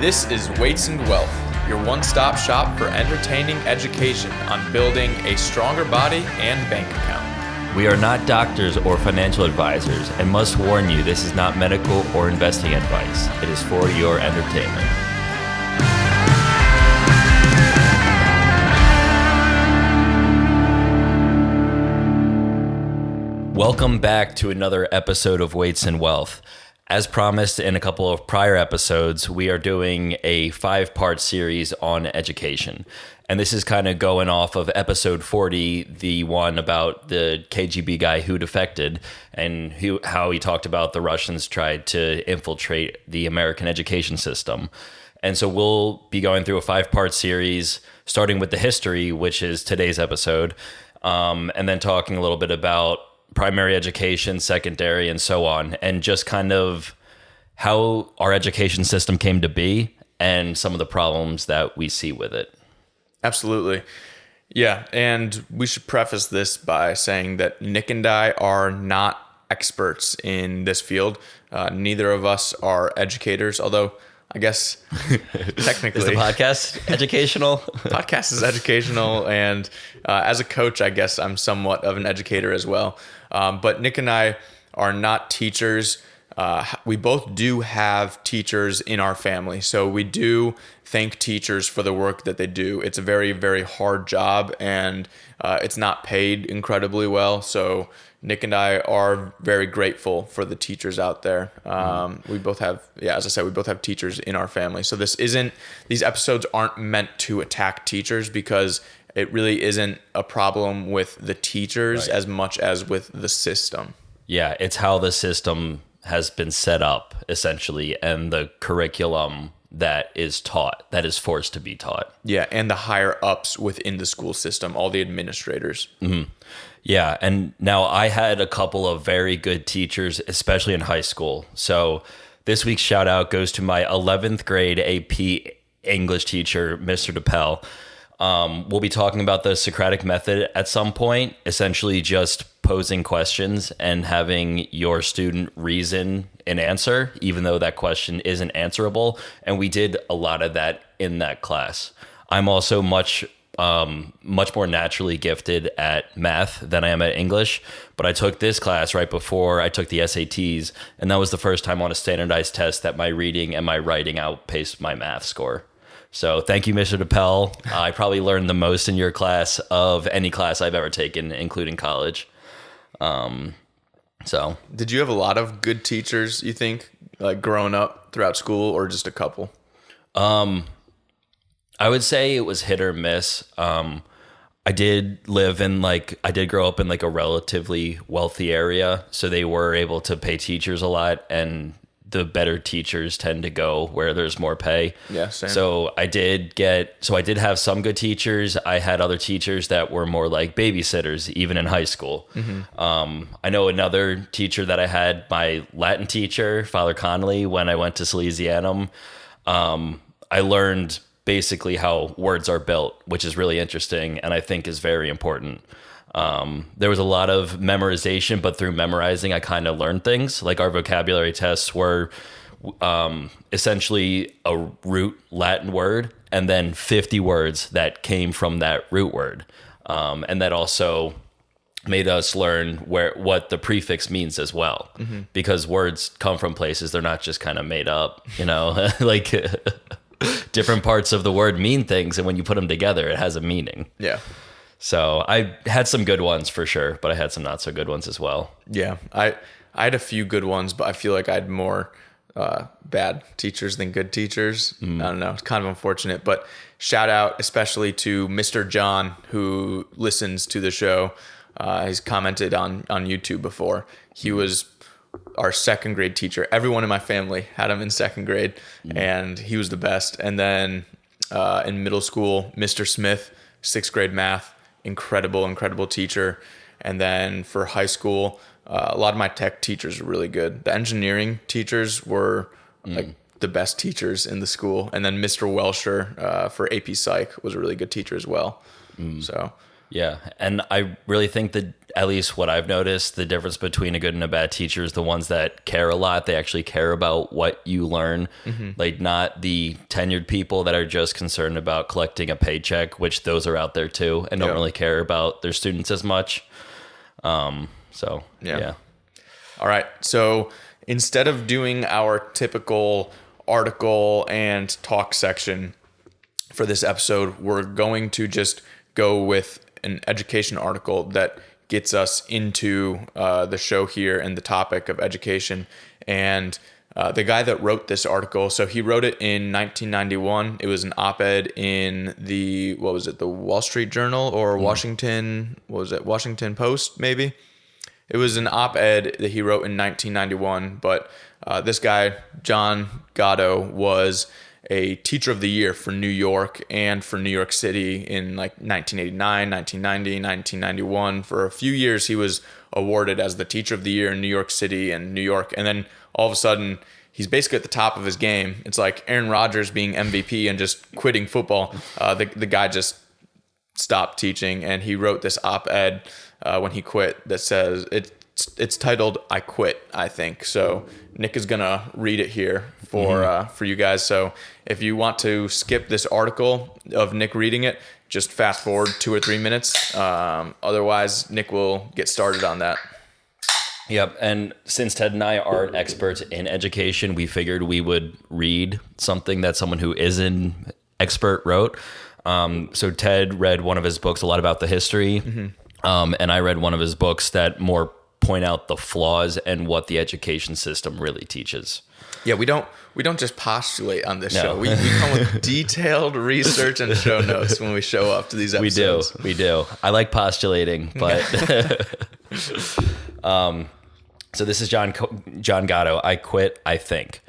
This is Weights and Wealth, your one-stop shop for entertaining education on building a stronger body and bank account. We are not doctors or financial advisors and must warn you this is not medical or investing advice. It is for your entertainment. Welcome back to another episode of Weights and Wealth. As promised in a couple of prior episodes, we are doing a 5-part series on education. And this is kind of going off of episode 40, the one about the KGB guy who defected and how he talked about the Russians tried to infiltrate the American education system. And so we'll be going through a 5-part series, starting with the history, which is today's episode, and then talking a little bit about primary education, secondary, and so on, and just kind of how our education system came to be and some of the problems that we see with it. Absolutely. Yeah, and we should preface this by saying that Nick and I are not experts in this field. Neither of us are educators, although I guess technically... Is the podcast educational? Podcast is educational, and as a coach, I guess I'm somewhat of an educator as well. But Nick and I are not teachers. We both do have teachers in our family, so we do thank teachers for the work that they do. It's a very, very hard job, and it's not paid incredibly well, so Nick and I are very grateful for the teachers out there. We both have, as I said, we both have teachers in our family. So these episodes aren't meant to attack teachers because it really isn't a problem with the teachers as much as with the system. Yeah, it's how the system has been set up, essentially, and the curriculum that is taught, that is forced to be taught. Yeah, and the higher ups within the school system, all the administrators. Mm-hmm. Yeah, and now I had a couple of very good teachers, especially in high school. So this week's shout out goes to my 11th grade AP English teacher, Mr. DePel. We'll be talking about the Socratic Method at some point, essentially just posing questions and having your student reason an answer, even though that question isn't answerable. And we did a lot of that in that class. I'm also much more naturally gifted at math than I am at English, but I took this class right before I took the SATs, and that was the first time on a standardized test that my reading and my writing outpaced my math score. So thank you, Mr. DePel. I probably learned the most in your class of any class I've ever taken, including college. Did you have a lot of good teachers, you think, like growing up throughout school, or just a couple? I would say it was hit or miss. I did grow up in like a relatively wealthy area, so they were able to pay teachers a lot, and the better teachers tend to go where there's more pay. Yeah, same. So I did have some good teachers. I had other teachers that were more like babysitters, even in high school. Mm-hmm. I know another teacher that I had, my Latin teacher, Father Connolly, when I went to Salesianum. I learned basically how words are built, which is really interesting and I think is very important. There was a lot of memorization, but through memorizing, I kind of learned things. Like our vocabulary tests were essentially a root Latin word and then 50 words that came from that root word. And that also made us learn what the prefix means as well, mm-hmm. because words come from places. They're not just kind of made up, like different parts of the word mean things. And when you put them together, it has a meaning. Yeah. So I had some good ones for sure, but I had some not so good ones as well. Yeah, I had a few good ones, but I feel like I had more bad teachers than good teachers. I don't know. It's kind of unfortunate, but shout out especially to Mr. John, who listens to the show. He's commented on YouTube before. He was our second grade teacher. Everyone in my family had him in second grade, and he was the best. And then in middle school, Mr. Smith, 6th grade math. Incredible teacher. And then for high school, a lot of my tech teachers were really good. The engineering teachers were like the best teachers in the school. And then Mr. Welsher for AP Psych was a really good teacher as well. So Yeah. And I really think that, at least what I've noticed, the difference between a good and a bad teacher is the ones that care a lot. They actually care about what you learn, like not the tenured people that are just concerned about collecting a paycheck, which those are out there too, and don't really care about their students as much. So, yeah. All right. So instead of doing our typical article and talk section for this episode, we're going to just go with an education article that gets us into the show here and the topic of education. And the guy that wrote this article, so he wrote it in 1991. It was an op-ed in the, the Wall Street Journal or Washington Post, maybe? It was an op-ed that he wrote in 1991, but this guy, John Gatto, was a teacher of the year for New York and for New York City in like 1989, 1990, 1991. For a few years, he was awarded as the teacher of the year in New York City and New York. And then all of a sudden, he's basically at the top of his game. It's like Aaron Rodgers being MVP and just quitting football. The guy just stopped teaching, and he wrote this op-ed when he quit that says it's titled "I Quit," I think. So Nick is gonna read it here for you guys. So if you want to skip this article of Nick reading it, just fast forward 2 or 3 minutes. Otherwise, Nick will get started on that. Yep. And since Ted and I aren't experts in education, we figured we would read something that someone who is an expert wrote. So Ted read one of his books, a lot about the history. And I read one of his books that more point out the flaws and what the education system really teaches. Yeah, we don't just postulate on this show. We come with detailed research and show notes when we show up to these episodes. We do. I like postulating, but so this is John Gatto. I quit, I think.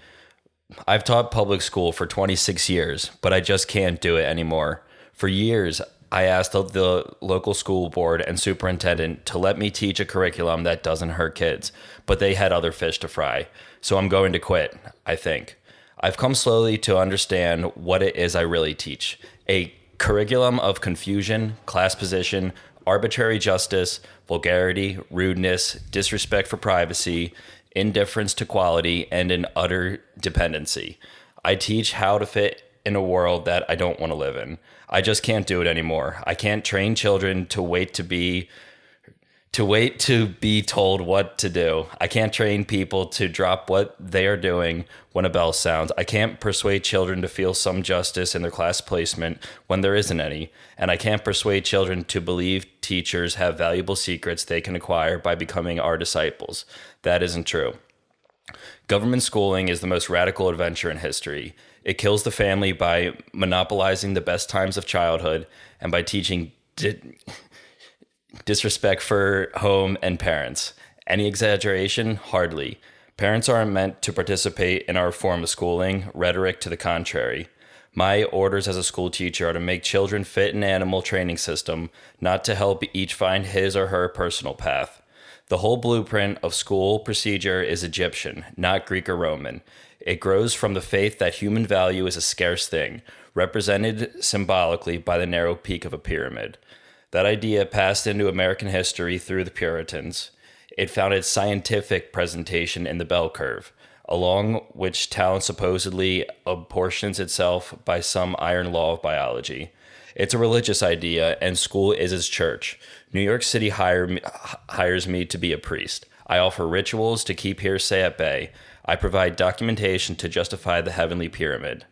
I've taught public school for 26 years, but I just can't do it anymore. For years, I asked the local school board and superintendent to let me teach a curriculum that doesn't hurt kids, but they had other fish to fry. So I'm going to quit, I think. I've come slowly to understand what it is I really teach. A curriculum of confusion, class position, arbitrary justice, vulgarity, rudeness, disrespect for privacy, indifference to quality, and an utter dependency. I teach how to fit in a world that I don't want to live in. I just can't do it anymore. I can't train children to wait to be told what to do. I can't train people to drop what they are doing when a bell sounds. I can't persuade children to feel some justice in their class placement when there isn't any. And I can't persuade children to believe teachers have valuable secrets they can acquire by becoming our disciples. That isn't true. Government schooling is the most radical adventure in history. It kills the family by monopolizing the best times of childhood and by teaching disrespect for home and parents. Any exaggeration? Hardly. Parents aren't meant to participate in our form of schooling, rhetoric to the contrary. My orders as a school teacher are to make children fit an animal training system, not to help each find his or her personal path. The whole blueprint of school procedure is Egyptian, not Greek or Roman. It grows from the faith that human value is a scarce thing, represented symbolically by the narrow peak of a pyramid. That idea passed into American history through the Puritans. It found its scientific presentation in the bell curve, along which talent supposedly apportions itself by some iron law of biology. It's a religious idea, and school is its church. New York City hires me to be a priest. I offer rituals to keep hearsay at bay. I provide documentation to justify the heavenly pyramid.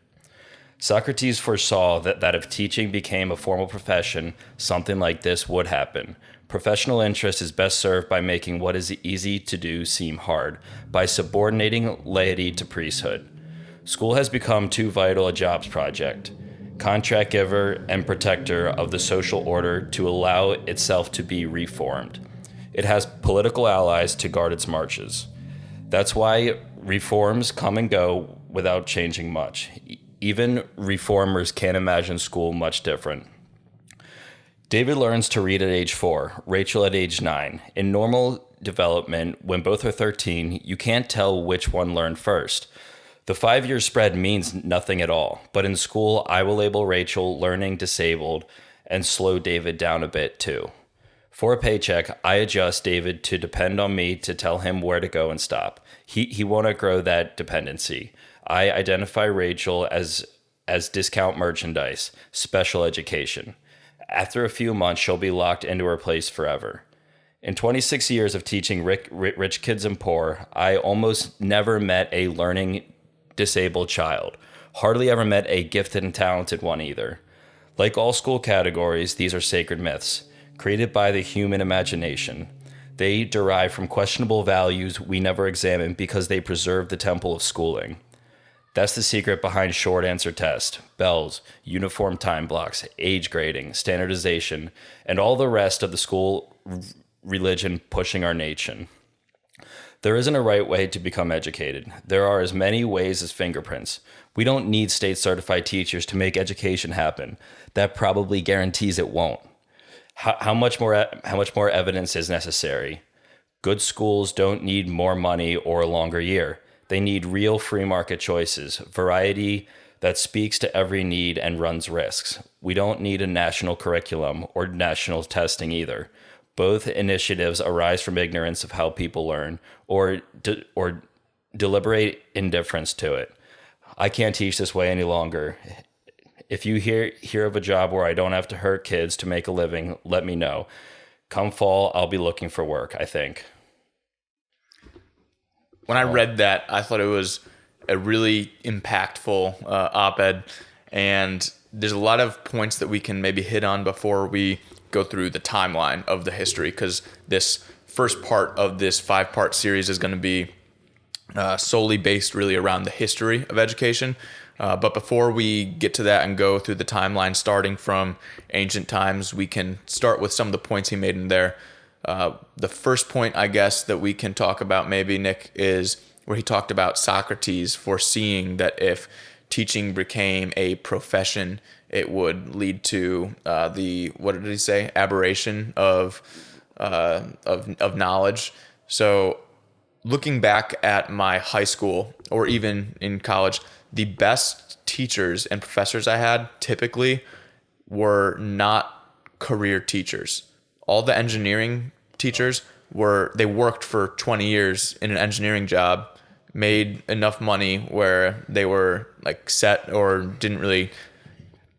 Socrates foresaw that if teaching became a formal profession, something like this would happen. Professional interest is best served by making what is easy to do seem hard, by subordinating laity to priesthood. School has become too vital a jobs project, contract giver and protector of the social order to allow itself to be reformed. It has political allies to guard its marches. That's why reforms come and go without changing much. Even reformers can't imagine school much different. David learns to read at age 4, Rachel at age 9. In normal development, when both are 13, you can't tell which one learned first. The 5-year spread means nothing at all, but in school, I will label Rachel learning disabled and slow David down a bit too. For a paycheck, I adjust David to depend on me to tell him where to go and stop. He won't outgrow that dependency. I identify Rachel as discount merchandise, special education. After a few months, she'll be locked into her place forever. In 26 years of teaching rich kids and poor, I almost never met a learning disabled child. Hardly ever met a gifted and talented one either. Like all school categories, these are sacred myths, created by the human imagination. They derive from questionable values we never examine because they preserve the temple of schooling. That's the secret behind short answer test, bells, uniform time blocks, age grading, standardization, and all the rest of the school religion pushing our nation. There isn't a right way to become educated. There are as many ways as fingerprints. We don't need state-certified teachers to make education happen. That probably guarantees it won't. How much more evidence is necessary? Good schools don't need more money or a longer year. They need real free market choices, variety that speaks to every need and runs risks. We don't need a national curriculum or national testing either. Both initiatives arise from ignorance of how people learn or deliberate indifference to it. I can't teach this way any longer. If you hear of a job where I don't have to hurt kids to make a living, let me know. Come fall, I'll be looking for work, I think. When I read that, I thought it was a really impactful op-ed, and there's a lot of points that we can maybe hit on before we go through the timeline of the history, because this first part of this 5-part series is going to be solely based really around the history of education. But before we get to that and go through the timeline starting from ancient times, we can start with some of the points he made in there. The first point, I guess, that we can talk about maybe, Nick, is where he talked about Socrates foreseeing that if teaching became a profession, it would lead to what did he say? Aberration of knowledge. So looking back at my high school or even in college, the best teachers and professors I had typically were not career teachers. All the engineering teachers they worked for 20 years in an engineering job, made enough money where they were like set or didn't really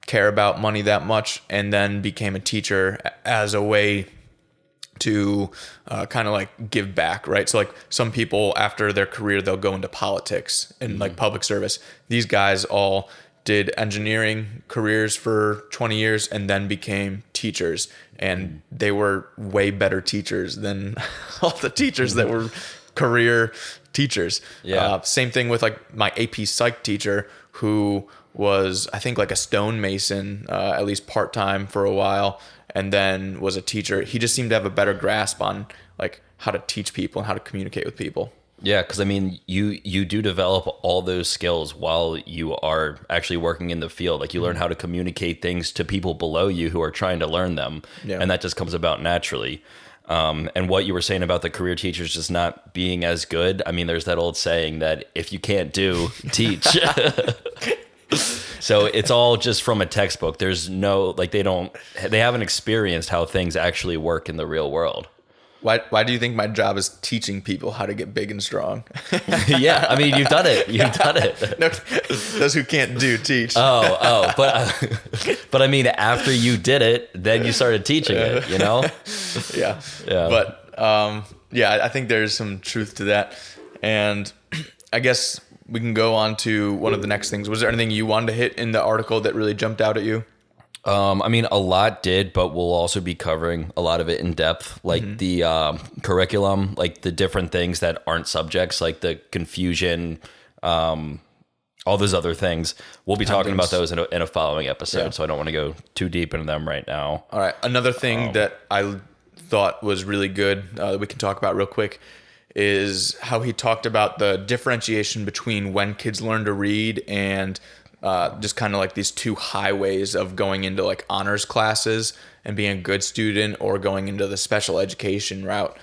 care about money that much, and then became a teacher as a way to kind of like give back, right? So like some people after their career, they'll go into politics and like public service. These guys all did engineering careers for 20 years and then became teachers, and they were way better teachers than all the teachers that were career teachers. Yeah. Same thing with like my AP Psych teacher, who was, I think, like a stonemason, at least part-time for a while, and then was a teacher. He just seemed to have a better grasp on like how to teach people and how to communicate with people. Yeah, because I mean, you do develop all those skills while you are actually working in the field. Like you learn how to communicate things to people below you who are trying to learn them, and that just comes about naturally. And what you were saying about the career teachers just not being as good. I mean, there's that old saying that if you can't do, teach. So it's all just from a textbook. There's no, like, they haven't experienced how things actually work in the real world. Why do you think my job is teaching people how to get big and strong? Yeah, I mean, you've done it. No, those who can't do teach. But I mean, after you did it, then you started teaching it, you know? Yeah. But I think there's some truth to that. And I guess we can go on to one of the next things. Was there anything you wanted to hit in the article that really jumped out at you? I mean, a lot did, but we'll also be covering a lot of it in depth, like the curriculum, like the different things that aren't subjects, like the confusion, all those other things. We'll be talking about those in a following episode, so I don't want to go too deep into them right now. All right. Another thing that I thought was really good that we can talk about real quick is how he talked about the differentiation between when kids learn to read and just kind of like these two highways of going into like honors classes and being a good student or going into the special education route.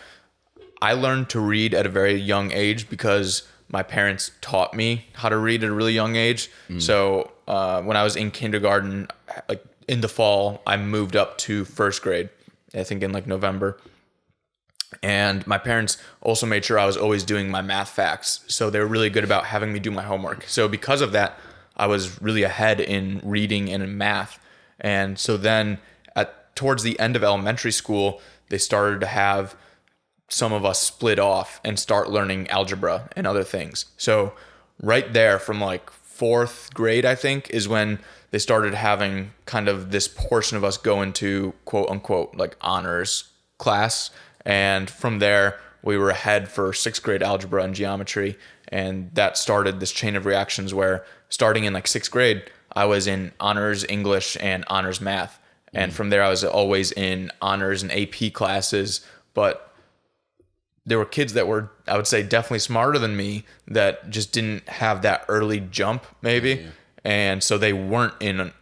I learned to read at a very young age because my parents taught me how to read at a really young age. So when I was in kindergarten, like in the fall, I moved up to first grade, I think in like November. And my parents also made sure I was always doing my math facts. So they were really good about having me do my homework. So because of that, I was really ahead in reading and in math. And so then towards the end of elementary school, they started to have some of us split off and start learning algebra and other things. So right there from like fourth grade, I think, is when they started having kind of this portion of us go into quote unquote like honors class. And from there, we were ahead for sixth grade algebra and geometry. And that started this chain of reactions where starting in like sixth grade, I was in honors English and honors math. And from there, I was always in honors and AP classes. But there were kids that were, I would say, definitely smarter than me that just didn't have that early jump, maybe. Mm-hmm. And so they weren't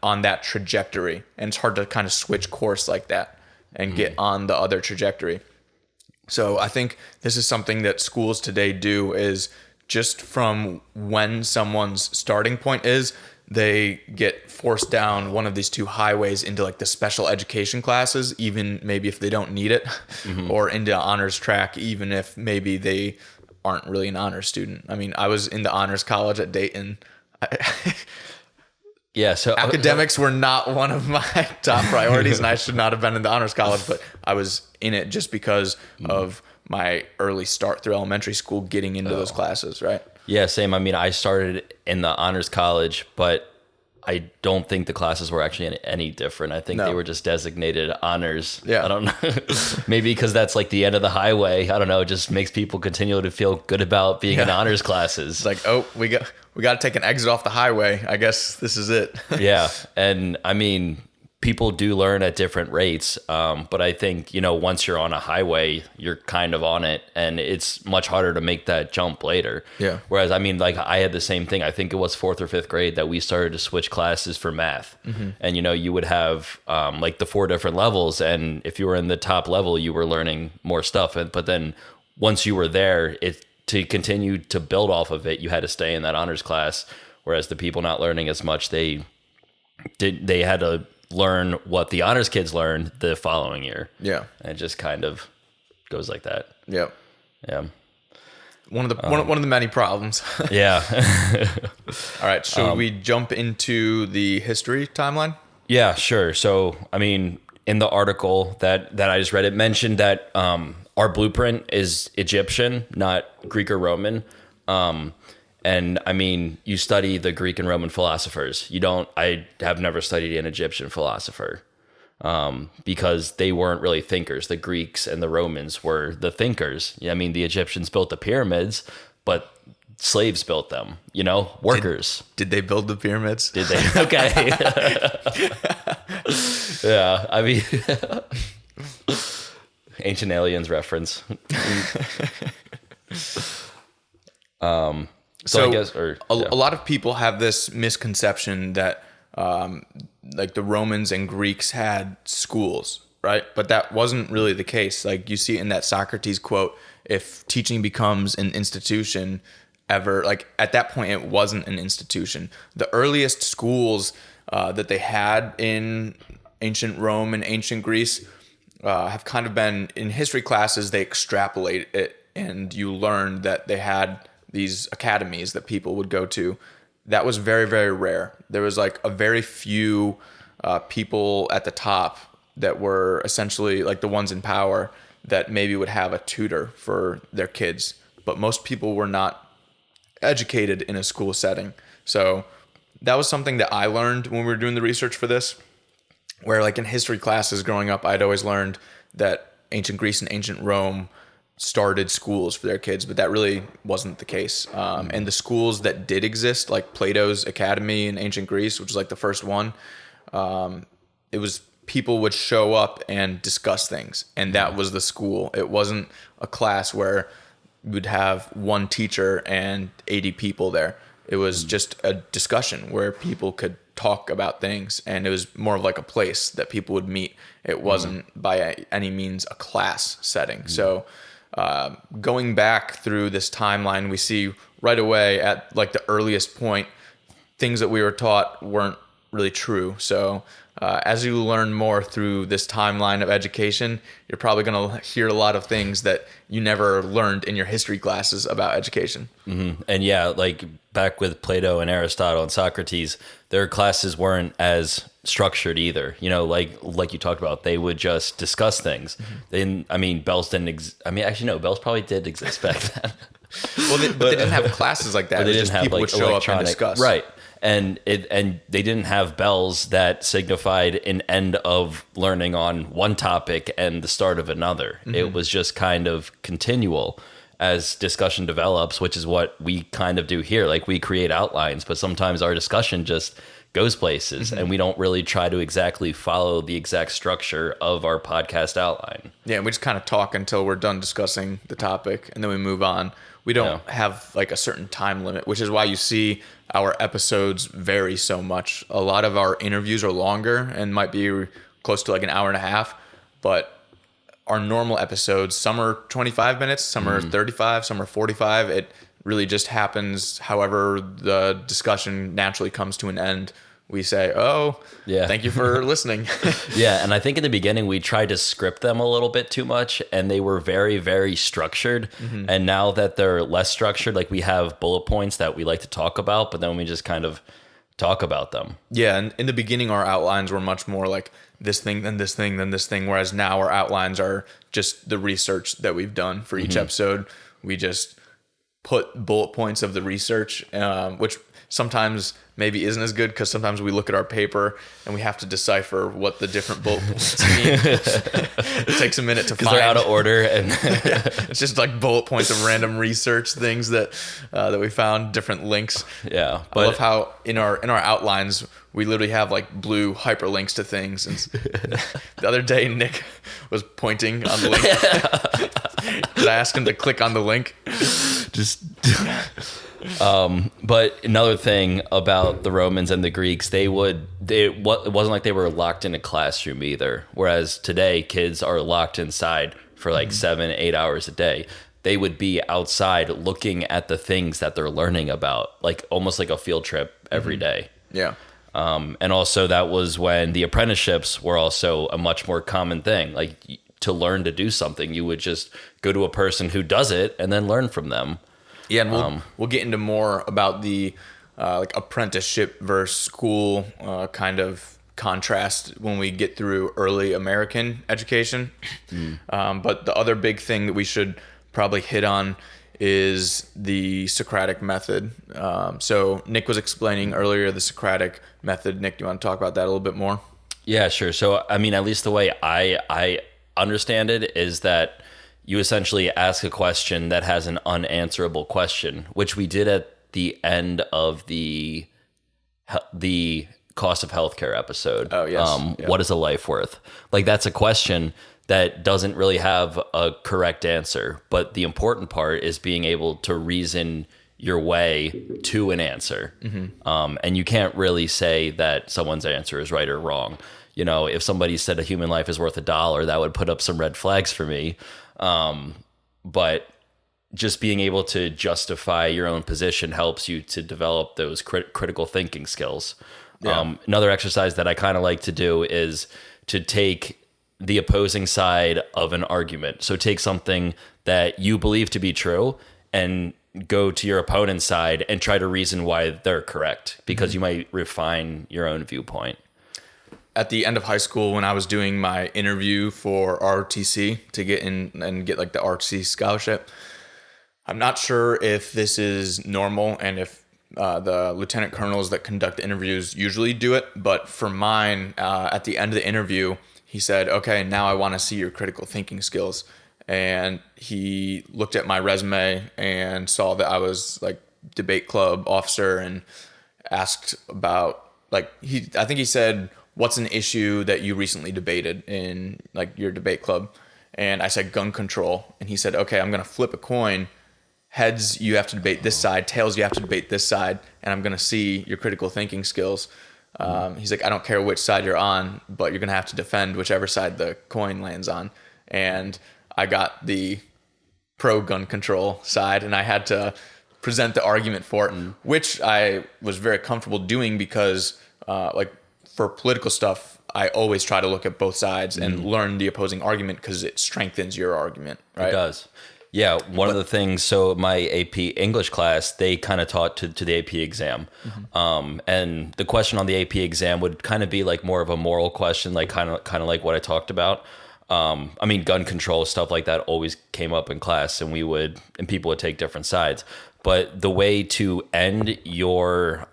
on that trajectory. And it's hard to kind of switch course like that and get on the other trajectory. So I think this is something that schools today do is just from when someone's starting point is, they get forced down one of these two highways into like the special education classes, even maybe if they don't need it, or into honors track, even if maybe they aren't really an honors student. I mean, I was in the honors college at Dayton. Yeah, so academics were not one of my top priorities, and I should not have been in the honors college, but I was in it just because of my early start through elementary school, getting into those classes, right? Yeah, same. I mean, I started in the honors college, but I don't think the classes were actually any different. I think they were just designated honors. Yeah. I don't know. Maybe because that's like the end of the highway. I don't know. It just makes people continue to feel good about being in honors classes. It's like, oh, we got to take an exit off the highway. I guess this is it. Yeah. And I mean, people do learn at different rates. But I think, once you're on a highway, you're kind of on it, and it's much harder to make that jump later. Yeah. Whereas, I mean, like I had the same thing. I think it was fourth or fifth grade that we started to switch classes for math. Mm-hmm. And, you would have like the 4 different levels. And if you were in the top level, you were learning more stuff. But then once you were there, to continue to build off of it, you had to stay in that honors class. Whereas the people not learning as much, they had to learn what the honors kids learned the following year. Yeah. And it just kind of goes like that. Yeah. Yeah. One of the many problems. Yeah. All right. Should we jump into the history timeline? Yeah, sure. So, I mean, in the article that I just read, it mentioned that our blueprint is Egyptian, not Greek or Roman. And I mean, you study the Greek and Roman philosophers. I have never studied an Egyptian philosopher because they weren't really thinkers. The Greeks and the Romans were the thinkers. I mean, the Egyptians built the pyramids, but slaves built them, workers. Did they build the pyramids? Did they? Okay. Yeah, I mean, Ancient Aliens reference. So I guess, a lot of people have this misconception that like the Romans and Greeks had schools, right? But that wasn't really the case. Like you see in that Socrates quote, if teaching becomes an institution ever, like at that point, it wasn't an institution. The earliest schools that they had in ancient Rome and ancient Greece have kind of been, in history classes, they extrapolate it, and you learn that they had these academies that people would go to. That was very, very rare. There was like a very few people at the top that were essentially like the ones in power that maybe would have a tutor for their kids. But most people were not educated in a school setting. So that was something that I learned when we were doing the research for this, where like in history classes growing up, I'd always learned that ancient Greece and ancient Rome started schools for their kids, but that really wasn't the case. And the schools that did exist, like Plato's Academy in ancient Greece, which was like the first one, it was people would show up and discuss things, and that was the school. It wasn't a class where you'd have one teacher and 80 people there. It was just a discussion where people could talk about things, and it was more of like a place that people would meet. It wasn't by any means a class setting. So going back through this timeline, we see right away at like the earliest point, things that we were taught weren't really true. So as you learn more through this timeline of education, you're probably going to hear a lot of things that you never learned in your history classes about education. And yeah, like back with Plato and Aristotle and Socrates, their classes weren't as structured either. You know, like you talked about, they would just discuss things. Bells didn't. Actually, no, bells probably did exist back then. Well, but they didn't have classes like that. But they It was didn't just have people like would show up and electronic, discuss. right? And they didn't have bells that signified an end of learning on one topic and the start of another. It was just kind of continual as discussion develops, which is what we kind of do here. Like we create outlines, but sometimes our discussion just goes places and we don't really try to exactly follow the exact structure of our podcast outline. Yeah, we just kind of talk until we're done discussing the topic, and then we move on. We don't have like a certain time limit, which is why you see our episodes vary so much. A lot of our interviews are longer and might be close to like an hour and a half, but our normal episodes, some are 25 minutes, some are 35, some are 45. It really just happens however the discussion naturally comes to an end. We say, thank you for listening. Yeah, and I think in the beginning we tried to script them a little bit too much, and they were very, very structured. And now that they're less structured, like we have bullet points that we like to talk about, but then we just kind of talk about them. Yeah, and in the beginning our outlines were much more like this thing, then this thing, then this thing, whereas now our outlines are just the research that we've done for each episode. We just put bullet points of the research, which sometimes maybe isn't as good because sometimes we look at our paper and we have to decipher what the different bullet points mean. It takes a minute to find. Because they're out of order. And it's just like bullet points of random research things that we found, different links. Yeah. But I love how in our outlines, we literally have like blue hyperlinks to things. And the other day, Nick was pointing on the link. Did I ask him to click on the link? But another thing about the Romans and the Greeks, it wasn't like they were locked in a classroom either. Whereas today, kids are locked inside for like 7-8 hours a day. They would be outside looking at the things that they're learning about, like almost like a field trip every day. Yeah. And also that was when the apprenticeships were also a much more common thing. Like to learn to do something, you would just go to a person who does it and then learn from them. Yeah, and we'll get into more about the like apprenticeship versus school kind of contrast when we get through early American education. But the other big thing that we should probably hit on is the Socratic Method. So Nick was explaining earlier the Socratic Method. Nick, do you want to talk about that a little bit more? Yeah, sure. So, I mean, at least the way I understand it is that you essentially ask a question that has an unanswerable question, which we did at the end of the cost of healthcare episode. Oh, yes. What is a life worth? Like, that's a question that doesn't really have a correct answer, but the important part is being able to reason your way to an answer. And you can't really say that someone's answer is right or wrong. You know, if somebody said a human life is worth $1, that would put up some red flags for me. But just being able to justify your own position helps you to develop those critical thinking skills. Yeah. Another exercise that I kind of like to do is to take the opposing side of an argument. So take something that you believe to be true and go to your opponent's side and try to reason why they're correct, because you might refine your own viewpoint. At the end of high school, when I was doing my interview for ROTC to get in and get like the ROTC scholarship, I'm not sure if this is normal and if the lieutenant colonels that conduct interviews usually do it. But for mine, at the end of the interview, he said, "Okay, now I want to see your critical thinking skills." And he looked at my resume and saw that I was like debate club officer and asked about I think he said, "What's an issue that you recently debated in like your debate club?" And I said gun control. And he said, "Okay, I'm going to flip a coin. Heads, you have to debate this side. Tails, you have to debate this side. And I'm going to see your critical thinking skills." He's like, "I don't care which side you're on, but you're going to have to defend whichever side the coin lands on." And I got the pro gun control side, and I had to present the argument for it, which I was very comfortable doing because for political stuff, I always try to look at both sides and learn the opposing argument because it strengthens your argument, right? It does. Yeah, one of the things, so my AP English class, they kind of taught to the AP exam. And the question on the AP exam would kind of be like more of a moral question, like kind of like what I talked about. I mean, gun control, stuff like that always came up in class, and people would take different sides. But the way to end your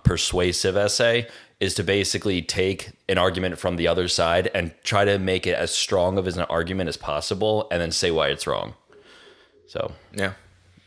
persuasive essay is to basically take an argument from the other side and try to make it as strong of an argument as possible, and then say why it's wrong. So yeah,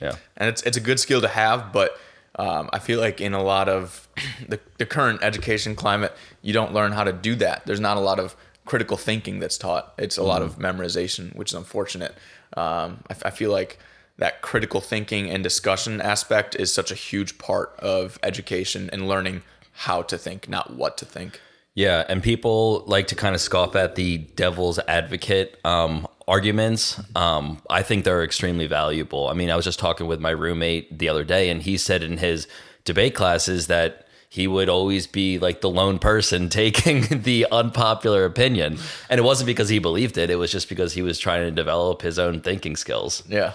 and it's a good skill to have, but I feel like in a lot of the current education climate, you don't learn how to do that. There's not a lot of critical thinking that's taught. It's a lot of memorization, which is unfortunate. I feel like that critical thinking and discussion aspect is such a huge part of education and learning how to think, not what to think. Yeah, and people like to kind of scoff at the devil's advocate arguments. I think they're extremely valuable. I mean, I was just talking with my roommate the other day, and he said in his debate classes that he would always be like the lone person taking the unpopular opinion. And it wasn't because he believed it. It was just because he was trying to develop his own thinking skills. Yeah.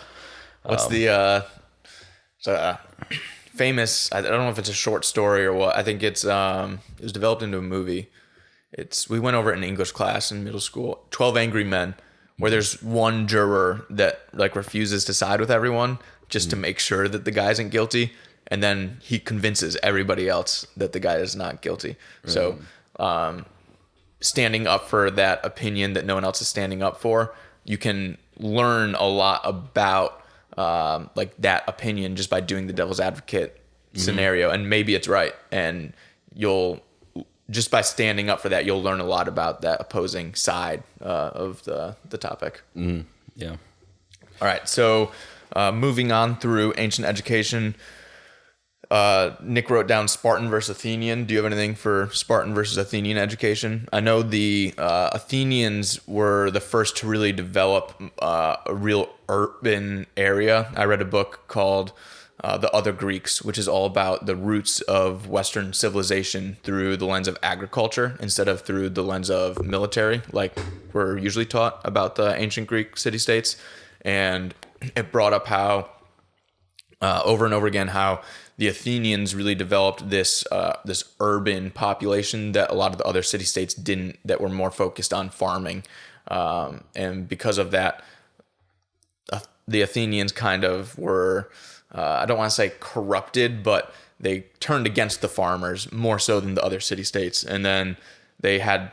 What's famous, I don't know if it's a short story or what. I think it was developed into a movie. We went over it in English class in middle school, 12 Angry Men, where there's one juror that like refuses to side with everyone just to make sure that the guy isn't guilty. And then he convinces everybody else that the guy is not guilty. So standing up for that opinion that no one else is standing up for, you can learn a lot about like that opinion just by doing the devil's advocate scenario. And maybe it's right. And just by standing up for that, you'll learn a lot about that opposing side of the topic. Yeah. All right. So moving on through ancient education, Nick wrote down Spartan versus Athenian. Do you have anything for Spartan versus Athenian education? I know the Athenians were the first to really develop a real urban area. I read a book called The Other Greeks, which is all about the roots of Western civilization through the lens of agriculture instead of through the lens of military, like we're usually taught about the ancient Greek city-states. And it brought up how, over and over again, how the Athenians really developed this urban population that a lot of the other city-states didn't, that were more focused on farming. And because of that, the Athenians kind of were, I don't want to say corrupted, but they turned against the farmers more so than the other city-states. And then they had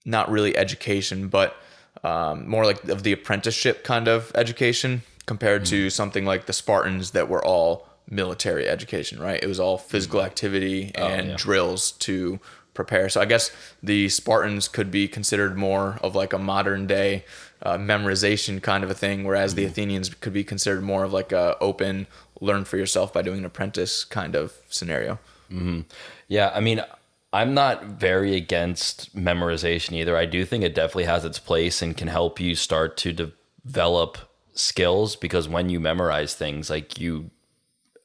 not really education, but more like of the apprenticeship kind of education compared to something like the Spartans that were all military education, right? It was all physical activity and drills to prepare. So I guess the Spartans could be considered more of like a modern day memorization kind of a thing, whereas the Athenians could be considered more of like a open, learn for yourself by doing an apprentice kind of scenario. Yeah, I mean, I'm not very against memorization either. I do think it definitely has its place and can help you start to develop skills, because when you memorize things, like you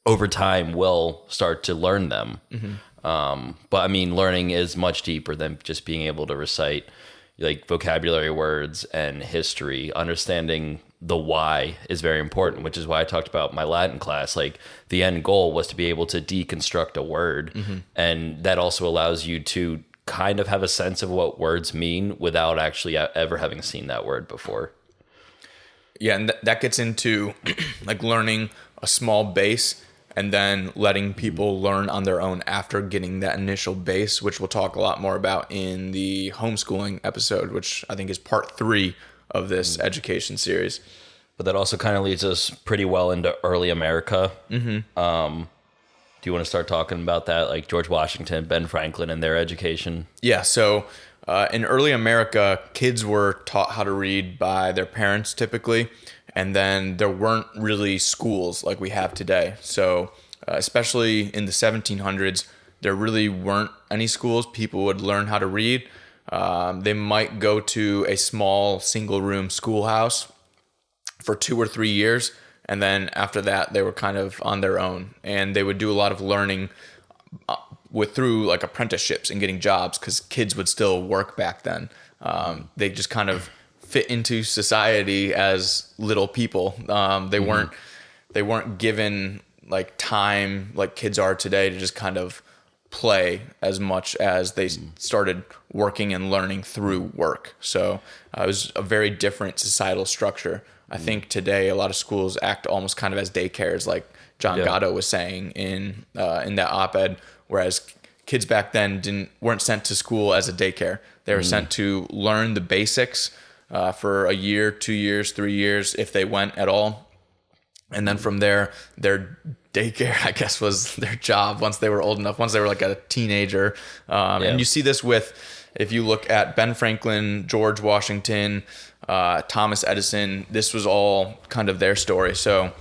over time will start to learn them. But I mean, learning is much deeper than just being able to recite like vocabulary words and history. Understanding the why is very important, which is why I talked about my Latin class. Like the end goal was to be able to deconstruct a word. And that also allows you to kind of have a sense of what words mean without actually ever having seen that word before. Yeah, and that gets into like learning a small base and then letting people learn on their own after getting that initial base, which we'll talk a lot more about in the homeschooling episode, which I think is part 3 of this education series. But that also kind of leads us pretty well into early America. Do you want to start talking about that, like George Washington, Ben Franklin, and their education? Yeah, so in early America, kids were taught how to read by their parents typically, and then there weren't really schools like we have today. So especially in the 1700s, there really weren't any schools. People would learn how to read. They might go to a small single-room schoolhouse for 2 or 3 years, and then after that, they were kind of on their own, and they would do a lot of learning through like apprenticeships and getting jobs, because kids would still work back then. They just kind of fit into society as little people. They weren't given like time like kids are today to just kind of play as much as they started working and learning through work. So it was a very different societal structure. I think today a lot of schools act almost kind of as daycares, like John Gatto was saying in that op-ed, whereas kids back then weren't sent to school as a daycare. They were sent to learn the basics for a year, 2 years, 3 years, if they went at all. And then from there, their daycare, I guess, was their job once they were old enough, once they were like a teenager. And you see this if you look at Ben Franklin, George Washington, Thomas Edison, this was all kind of their story. So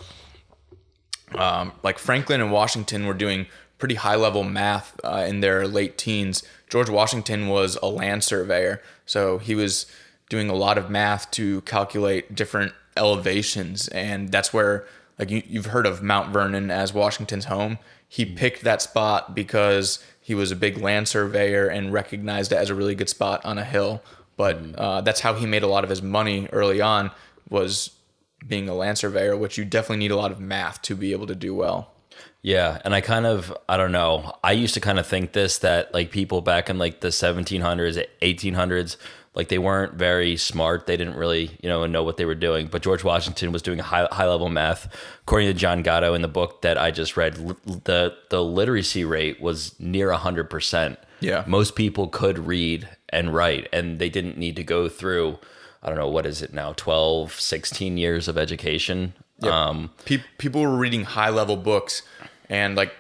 like Franklin and Washington were doing pretty high level math in their late teens. George Washington was a land surveyor. So he was doing a lot of math to calculate different elevations. And that's where, like, you've heard of Mount Vernon as Washington's home. He picked that spot because he was a big land surveyor and recognized it as a really good spot on a hill. But that's how he made a lot of his money early on, was being a land surveyor, which you definitely need a lot of math to be able to do well. Yeah, and I don't know. I used to kind of think that like people back in like the 1700s, 1800s, like they weren't very smart. They didn't really, know what they were doing. But George Washington was doing high level math. According to John Gatto in the book that I just read, the literacy rate was near 100%. Yeah. Most people could read and write, and they didn't need to go through, I don't know, what is it now, 12, 16 years of education. Yep. People were reading high level books, and like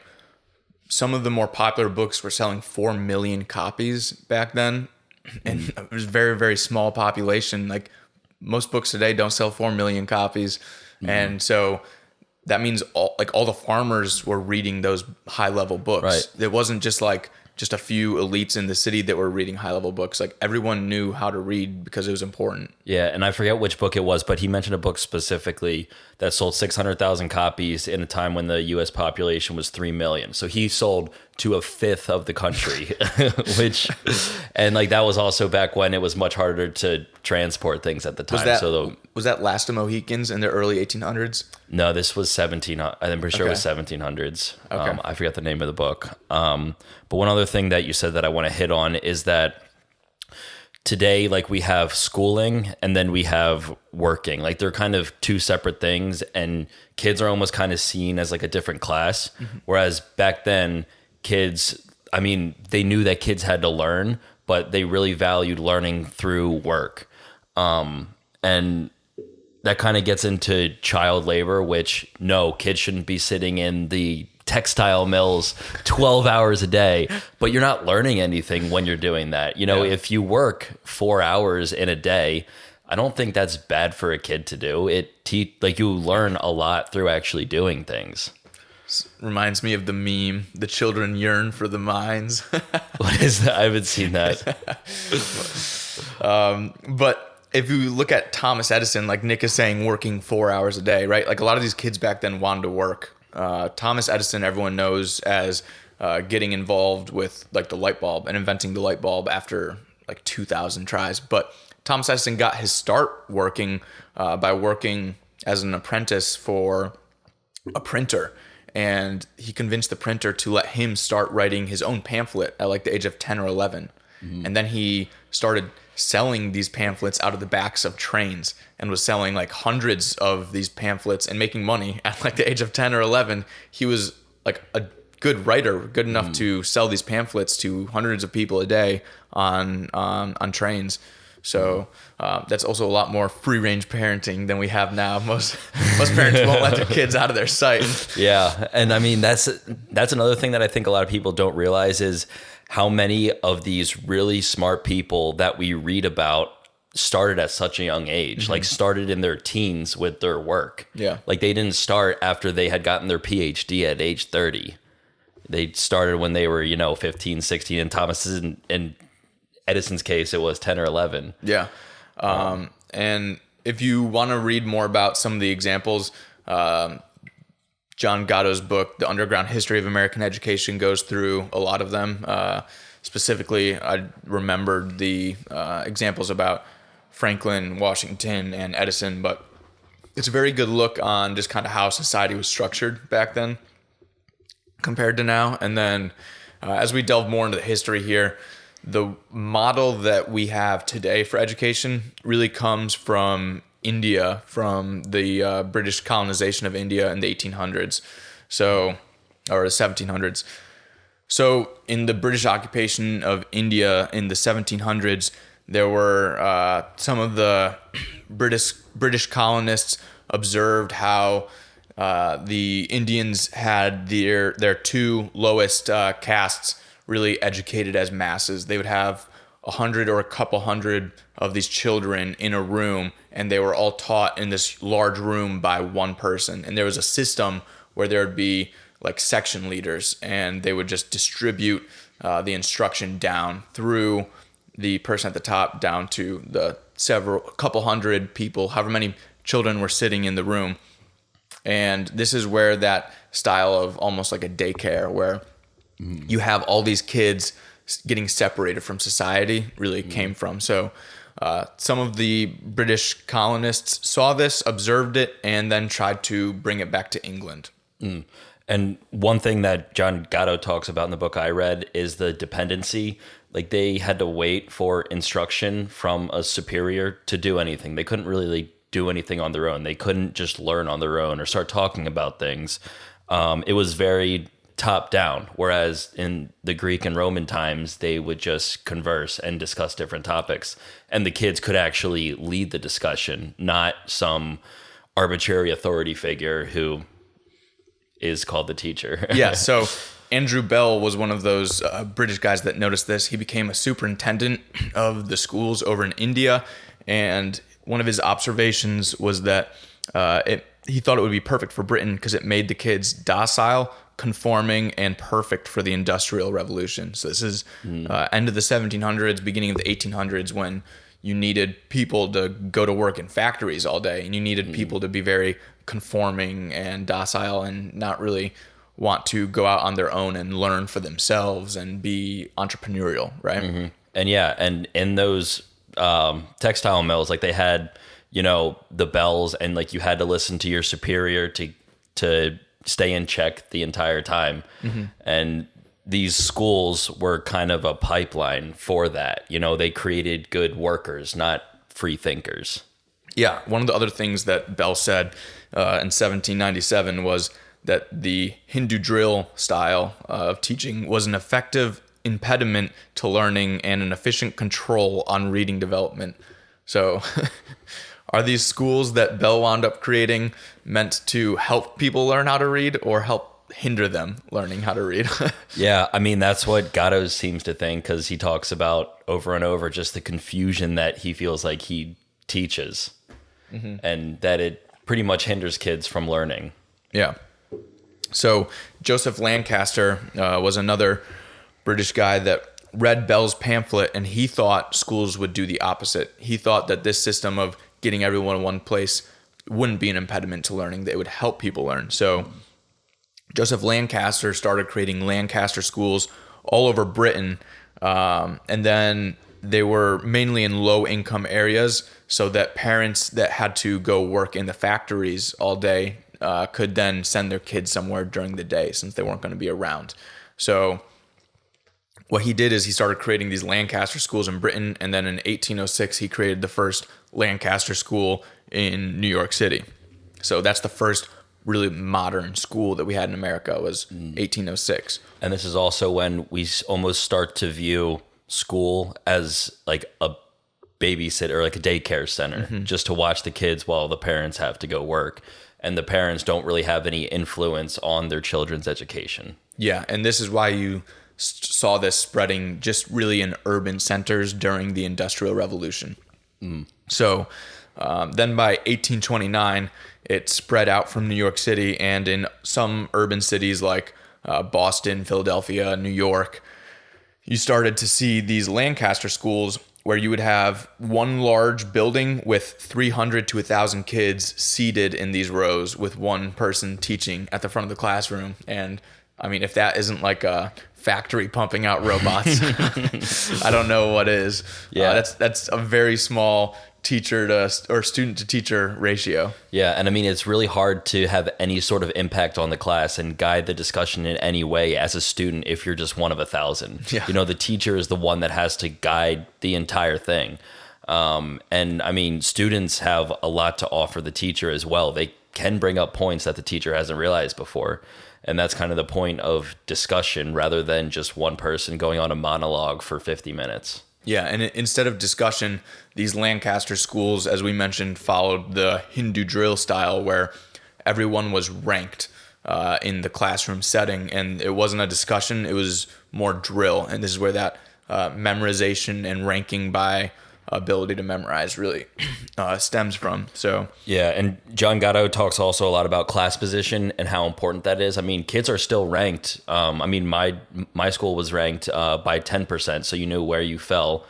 some of the more popular books were selling 4 million copies back then. And it was a very, very small population. Like most books today don't sell 4 million copies. And so that means all the farmers were reading those high level books. Right. It wasn't just like just a few elites in the city that were reading high level books. Like everyone knew how to read because it was important. Yeah, and I forget which book it was, but he mentioned a book specifically that sold 600,000 copies in a time when the U.S. population was 3 million. So he sold to a fifth of the country, and like that was also back when it was much harder to transport things at the time. Was that Last of Mohicans in the early 1800s? No, this was 17. I'm pretty sure it was 1700s. Okay. I forgot the name of the book. But one other thing that you said that I want to hit on is that today, like, we have schooling and then we have working. Like, they're kind of two separate things, and kids are almost kind of seen as like a different class. Whereas back then, kids, I mean, they knew that kids had to learn, but they really valued learning through work. And that kind of gets into child labor, which no, kids shouldn't be sitting in the textile mills 12 hours a day, but you're not learning anything when you're doing that. If you work 4 hours in a day, I don't think that's bad for a kid to do. You learn a lot through actually doing things. Reminds me of the meme, the children yearn for the mines. What is that? I haven't seen that. But if you look at Thomas Edison, like Nick is saying, working 4 hours a day, right? Like a lot of these kids back then wanted to work. Thomas Edison, everyone knows as getting involved with like the light bulb and inventing the light bulb after like 2,000 tries. But Thomas Edison got his start working by working as an apprentice for a printer. And he convinced the printer to let him start writing his own pamphlet at like the age of 10 or 11. And then he started selling these pamphlets out of the backs of trains and was selling like hundreds of these pamphlets and making money at like the age of 10 or 11. He was like a good writer, good enough to sell these pamphlets to hundreds of people a day on trains. So that's also a lot more free range parenting than we have now. Most parents won't let their kids out of their sight. Yeah, and I mean that's another thing that I think a lot of people don't realize is how many of these really smart people that we read about started at such a young age, like started in their teens with their work. Yeah. Like they didn't start after they had gotten their PhD at age 30. They started when they were, 15, 16, and Thomas's and Edison's case, it was 10 or 11. Yeah. And if you want to read more about some of the examples, John Gatto's book, The Underground History of American Education, goes through a lot of them. Specifically, I remembered the examples about Franklin, Washington, and Edison, but it's a very good look on just kind of how society was structured back then compared to now. And then as we delve more into the history here, the model that we have today for education really comes from India, from the British colonization of India in the 1800s, or the 1700s. So in the British occupation of India in the 1700s, there were some of the British colonists observed how the Indians had their two lowest castes really educated as masses. They would have 100 or a couple hundred of these children in a room, and they were all taught in this large room by one person. And there was a system where there would be like section leaders, and they would just distribute the instruction down through the person at the top down to the couple hundred people, however many children were sitting in the room. And this is where that style of almost like a daycare, where you have all these kids getting separated from society, really came from. So some of the British colonists saw this, observed it, and then tried to bring it back to England. And one thing that John Gatto talks about in the book I read is the dependency. Like, they had to wait for instruction from a superior to do anything. They couldn't really do anything on their own. They couldn't just learn on their own or start talking about things. It was very top down, whereas in the Greek and Roman times, they would just converse and discuss different topics. And the kids could actually lead the discussion, not some arbitrary authority figure who is called the teacher. Yeah, so Andrew Bell was one of those British guys that noticed this. He became a superintendent of the schools over in India, and one of his observations was that he thought it would be perfect for Britain because it made the kids docile, conforming, and perfect for the Industrial Revolution. So this is end of the 1700s, beginning of the 1800s, when you needed people to go to work in factories all day, and you needed people to be very conforming and docile and not really want to go out on their own and learn for themselves and be entrepreneurial, right? And yeah, and in those textile mills, like, they had, the bells, and like you had to listen to your superior to stay in check the entire time. And these schools were kind of a pipeline for that. They created good workers, not free thinkers. Yeah, one of the other things that Bell said in 1797 was that the Hindu drill style of teaching was an effective impediment to learning and an efficient control on reading development. So are these schools that Bell wound up creating meant to help people learn how to read or help hinder them learning how to read? Yeah, I mean, that's what Gatto seems to think, because he talks about over and over just the confusion that he feels like he teaches, and that it pretty much hinders kids from learning. Yeah. So Joseph Lancaster was another British guy that read Bell's pamphlet, and he thought schools would do the opposite. He thought that this system of getting everyone in one place wouldn't be an impediment to learning, that it would help people learn. So Joseph Lancaster started creating Lancaster schools all over Britain, and then they were mainly in low-income areas, so that parents that had to go work in the factories all day could then send their kids somewhere during the day, since they weren't going to be around. So what he did is he started creating these Lancaster schools in Britain, and then in 1806 he created the first Lancaster school in New York City. So that's the first really modern school that we had in America, was 1806. And this is also when we almost start to view school as like a babysitter, or like a daycare center, just to watch the kids while the parents have to go work. And the parents don't really have any influence on their children's education. Yeah, and this is why you saw this spreading just really in urban centers during the Industrial Revolution. So then by 1829, it spread out from New York City, and in some urban cities like Boston, Philadelphia, New York, you started to see these Lancaster schools, where you would have one large building with 300 to 1,000 kids seated in these rows with one person teaching at the front of the classroom. And I mean, if that isn't like a factory pumping out robots, I don't know what is. Yeah. That's a very small teacher to or student to teacher ratio. Yeah, and I mean, it's really hard to have any sort of impact on the class and guide the discussion in any way as a student if you're just one of 1,000. Yeah. You know, the teacher is the one that has to guide the entire thing. And I mean, students have a lot to offer the teacher as well. They can bring up points that the teacher hasn't realized before. And that's kind of the point of discussion rather than just one person going on a monologue for 50 minutes. Yeah, and instead of discussion, these Lancaster schools, as we mentioned, followed the Hindu drill style where everyone was ranked in the classroom setting, and it wasn't a discussion, it was more drill. And this is where that memorization and ranking by ability to memorize really stems from. So yeah, and John Gatto talks also a lot about class position and how important that is. I mean, kids are still ranked. I mean, my school was ranked by 10%, so you knew where you fell,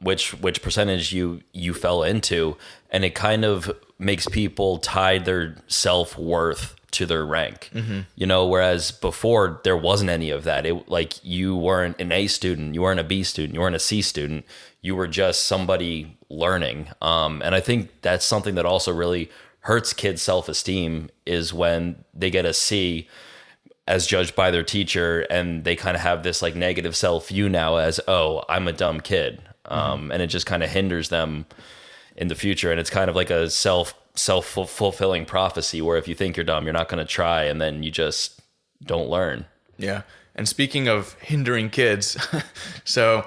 which percentage you fell into, and it kind of makes people tie their self-worth to their rank. Mm-hmm. You know, whereas before there wasn't any of that. It like you weren't an A student, you weren't a B student, you weren't a C student. You were just somebody learning. And I think that's something that also really hurts kids' self-esteem is when they get a C as judged by their teacher and they kind of have this like negative self-view now as, oh, I'm a dumb kid. And it just kind of hinders them in the future. And it's kind of like a self-fulfilling prophecy where if you think you're dumb, you're not going to try, and then you just don't learn. Yeah. And speaking of hindering kids, so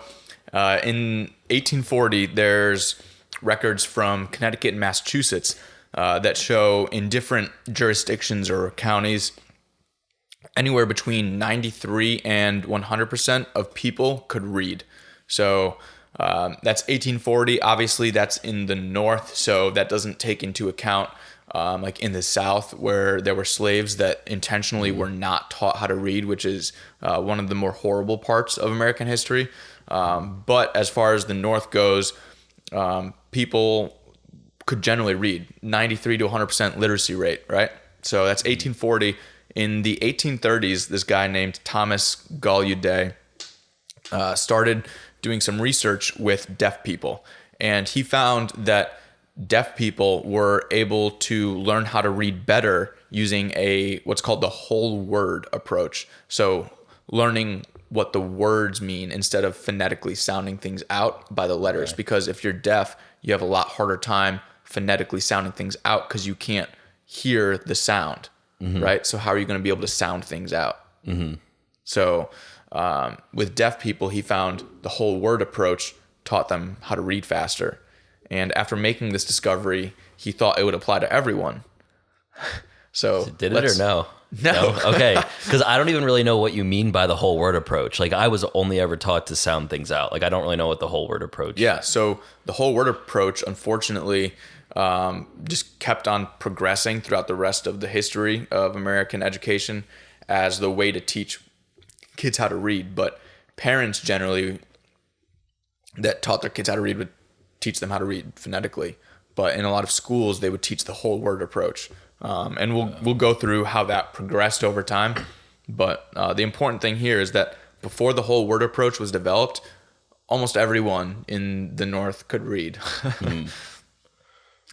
in 1840, there's records from Connecticut and Massachusetts that show in different jurisdictions or counties, anywhere between 93 and 100% of people could read. So that's 1840. Obviously, that's in the North, so that doesn't take into account like in the South where there were slaves that intentionally were not taught how to read, which is one of the more horrible parts of American history. But as far as the North goes, people could generally read 93 to 100% literacy rate, right? So that's 1840. In the 1830s, this guy named Thomas Gallaudet started doing some research with deaf people. And he found that deaf people were able to learn how to read better using what's called the whole word approach. So learning what the words mean instead of phonetically sounding things out by the letters. Right. Because if you're deaf, you have a lot harder time phonetically sounding things out because you can't hear the sound, right? So how are you going to be able to sound things out? So with deaf people, he found the whole word approach taught them how to read faster. And after making this discovery, he thought it would apply to everyone. So did it or no? No. Okay. Because I don't even really know what you mean by the whole word approach. Like I was only ever taught to sound things out. Like I don't really know what the whole word approach. Yeah. So the whole word approach, unfortunately, just kept on progressing throughout the rest of the history of American education as the way to teach kids how to read. But parents generally that taught their kids how to read would teach them how to read phonetically. But in a lot of schools, they would teach the whole word approach. And we'll go through how that progressed over time. But the important thing here is that before the whole word approach was developed, almost everyone in the North could read.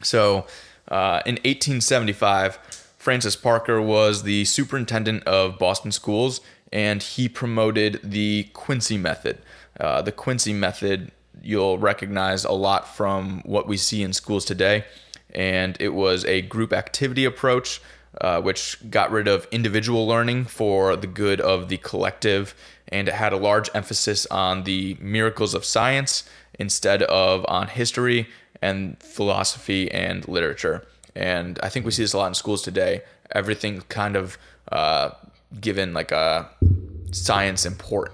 So in 1875, Francis Parker was the superintendent of Boston schools, and he promoted the Quincy Method. The Quincy Method you'll recognize a lot from what we see in schools today. And it was a group activity approach, which got rid of individual learning for the good of the collective. And it had a large emphasis on the miracles of science instead of on history and philosophy and literature. And I think we see this a lot in schools today. Everything kind of given like a science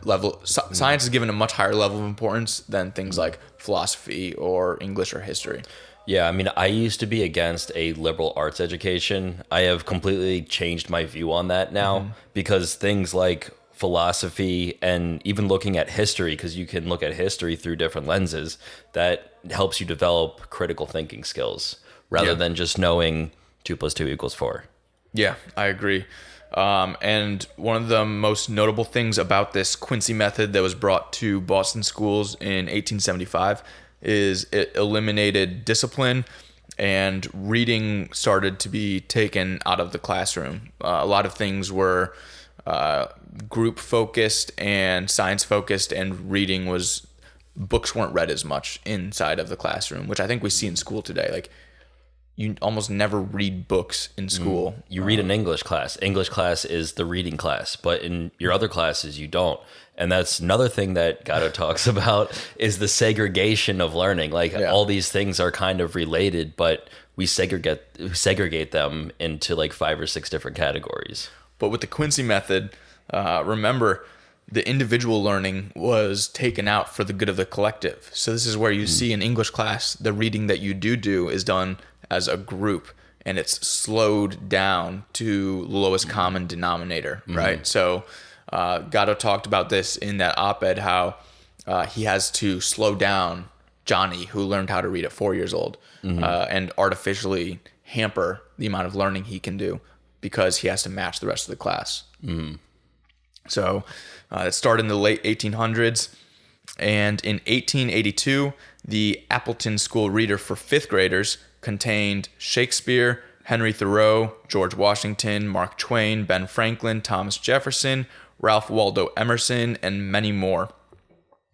level. Science is given a much higher level of importance than things like philosophy or English or history. Yeah, I mean, I used to be against a liberal arts education. I have completely changed my view on that now because things like philosophy and even looking at history, because you can look at history through different lenses, that helps you develop critical thinking skills rather than just knowing 2 + 2 = 4. Yeah, I agree. And one of the most notable things about this Quincy method that was brought to Boston schools in 1875 is it eliminated discipline, and reading started to be taken out of the classroom. A lot of things were group focused and science focused, and books weren't read as much inside of the classroom, which I think we see in school today. Like, you almost never read books in school. You read an English class. English class is the reading class, but in your other classes, you don't. And that's another thing that Gatto talks about is the segregation of learning. Like, all these things are kind of related, but we segregate them into like 5 or 6 different categories. But with the Quincy method, remember, the individual learning was taken out for the good of the collective. So this is where you see in English class, the reading that you do is done as a group, and it's slowed down to the lowest common denominator, right? So Gatto talked about this in that op-ed, how he has to slow down Johnny, who learned how to read at 4 years old, and artificially hamper the amount of learning he can do because he has to match the rest of the class. So it started in the late 1800s, and in 1882, the Appleton School Reader for 5th graders contained Shakespeare, Henry Thoreau, George Washington, Mark Twain, Ben Franklin, Thomas Jefferson, Ralph Waldo Emerson, and many more.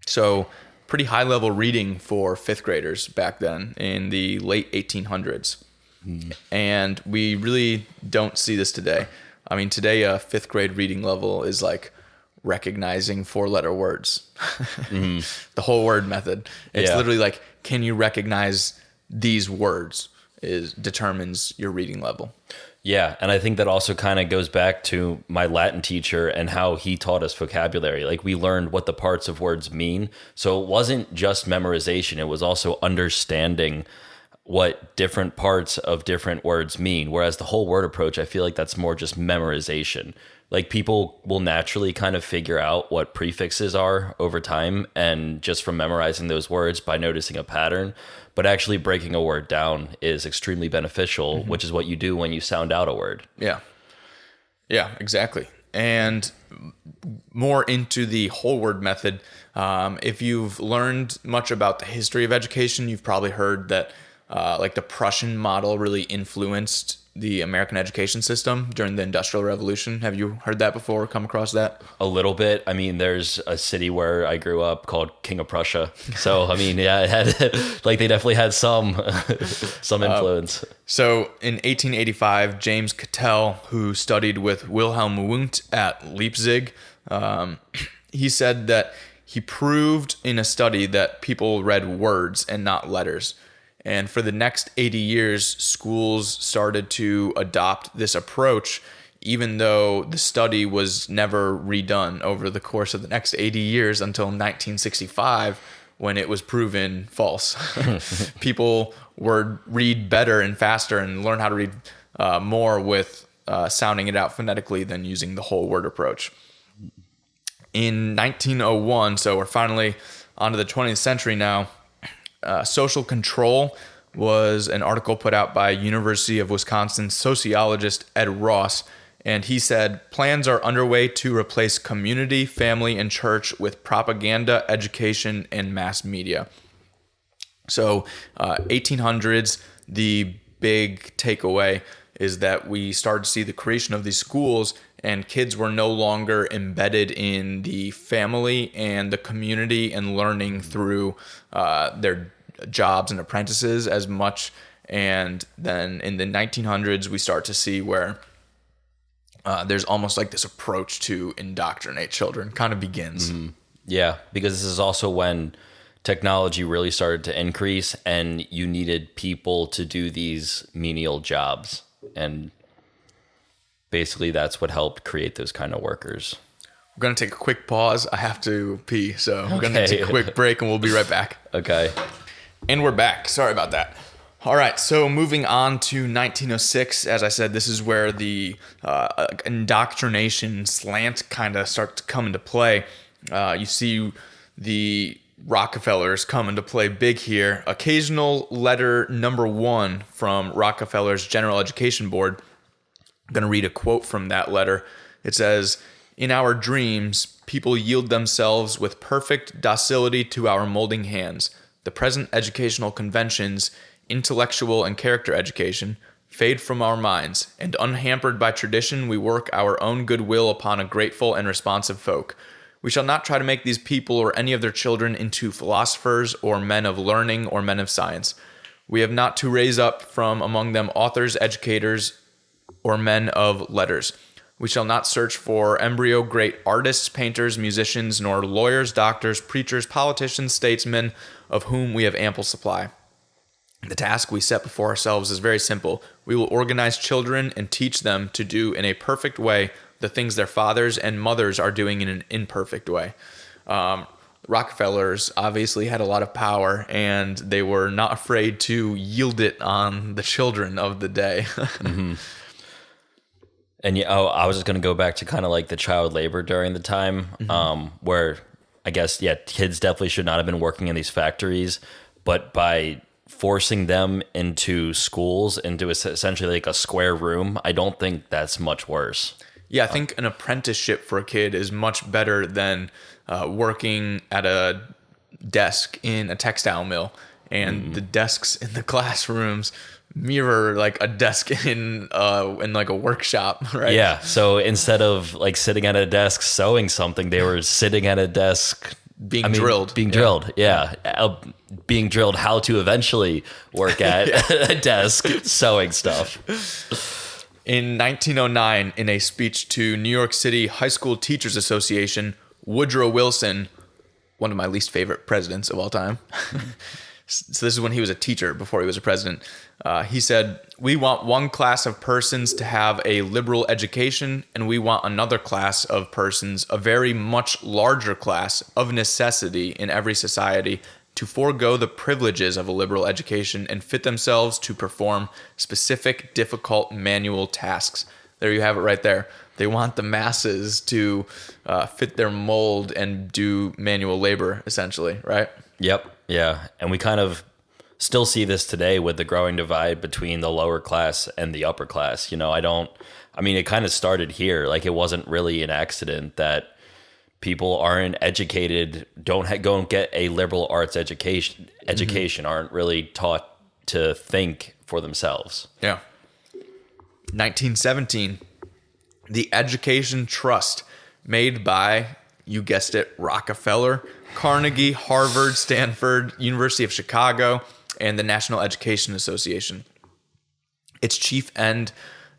So pretty high-level reading for 5th graders back then in the late 1800s. And we really don't see this today. I mean, today a 5th grade reading level is like recognizing 4-letter words. The whole word method. It's literally like, can you recognize these words determines your reading level. Yeah, and I think that also kind of goes back to my Latin teacher and how he taught us vocabulary. Like, we learned what the parts of words mean. So it wasn't just memorization, it was also understanding what different parts of different words mean. Whereas the whole word approach, I feel like that's more just memorization. Like, people will naturally kind of figure out what prefixes are over time, and just from memorizing those words by noticing a pattern. But actually breaking a word down is extremely beneficial, which is what you do when you sound out a word. Yeah, exactly. And more into the whole word method, if you've learned much about the history of education, you've probably heard that like the Prussian model really influenced the American education system during the Industrial Revolution. Have you heard that before? Come across that? A little bit. I mean, there's a city where I grew up called King of Prussia. So, I mean, yeah, it had, like, they definitely had some influence. So in 1885, James Cattell, who studied with Wilhelm Wundt at Leipzig, he said that he proved in a study that people read words and not letters. And for the next 80 years, schools started to adopt this approach, even though the study was never redone over the course of the next 80 years until 1965, when it was proven false. People would read better and faster and learn how to read more with sounding it out phonetically than using the whole word approach. In 1901, so we're finally onto the 20th century now, Social Control was an article put out by University of Wisconsin sociologist Ed Ross, and he said, plans are underway to replace community, family, and church with propaganda, education, and mass media. So 1800s, the big takeaway is that we started to see the creation of these schools, and kids were no longer embedded in the family and the community and learning through their jobs and apprentices as much. And then in the 1900s, we start to see where there's almost like this approach to indoctrinate children kind of begins. Mm-hmm. Yeah, because this is also when technology really started to increase and you needed people to do these menial jobs. And basically that's what helped create those kind of workers. We're going to take a quick pause. I have to pee, so we're going to take a quick break and we'll be right back. Okay. And we're back. Sorry about that. All right, so moving on to 1906, as I said, this is where the indoctrination slant kind of starts to come into play. You see the Rockefellers come into play big here. Occasional letter number 1 from Rockefeller's General Education Board. I'm going to read a quote from that letter. It says, "In our dreams, people yield themselves with perfect docility to our molding hands. The present educational conventions, intellectual and character education, fade from our minds, and unhampered by tradition, we work our own goodwill upon a grateful and responsive folk. We shall not try to make these people or any of their children into philosophers or men of learning or men of science. We have not to raise up from among them authors, educators, or men of letters. We shall not search for embryo great artists, painters, musicians, nor lawyers, doctors, preachers, politicians, statesmen, of whom we have ample supply. The task we set before ourselves is very simple. We will organize children and teach them to do in a perfect way the things their fathers and mothers are doing in an imperfect way." Rockefellers obviously had a lot of power, and they were not afraid to yield it on the children of the day. Mm-hmm. And I was just going to go back to kind of like the child labor during the time, where I guess, kids definitely should not have been working in these factories, but by forcing them into schools, into essentially like a square room, I don't think that's much worse. Yeah, I think an apprenticeship for a kid is much better than working at a desk in a textile mill. And the desks in the classrooms mirror like a desk in like a workshop, right? Yeah. So instead of like sitting at a desk sewing something, they were sitting at a desk being drilled. Being drilled how to eventually work at a desk sewing stuff. In 1909, in a speech to New York City High School Teachers Association, Woodrow Wilson, one of my least favorite presidents of all time. So this is when he was a teacher before he was a president. He said, "We want one class of persons to have a liberal education, and we want another class of persons, a very much larger class, of necessity in every society, to forego the privileges of a liberal education and fit themselves to perform specific, difficult manual tasks." There you have it right there. They want the masses to fit their mold and do manual labor, essentially, right? Yep. Yeah. And we kind of still see this today with the growing divide between the lower class and the upper class. It kind of started here. Like, it wasn't really an accident that people aren't educated, don't get a liberal arts education, aren't really taught to think for themselves. Yeah. 1917, the Education Trust, made by, you guessed it, Rockefeller, Carnegie, Harvard, Stanford, University of Chicago, and the National Education Association. Its chief end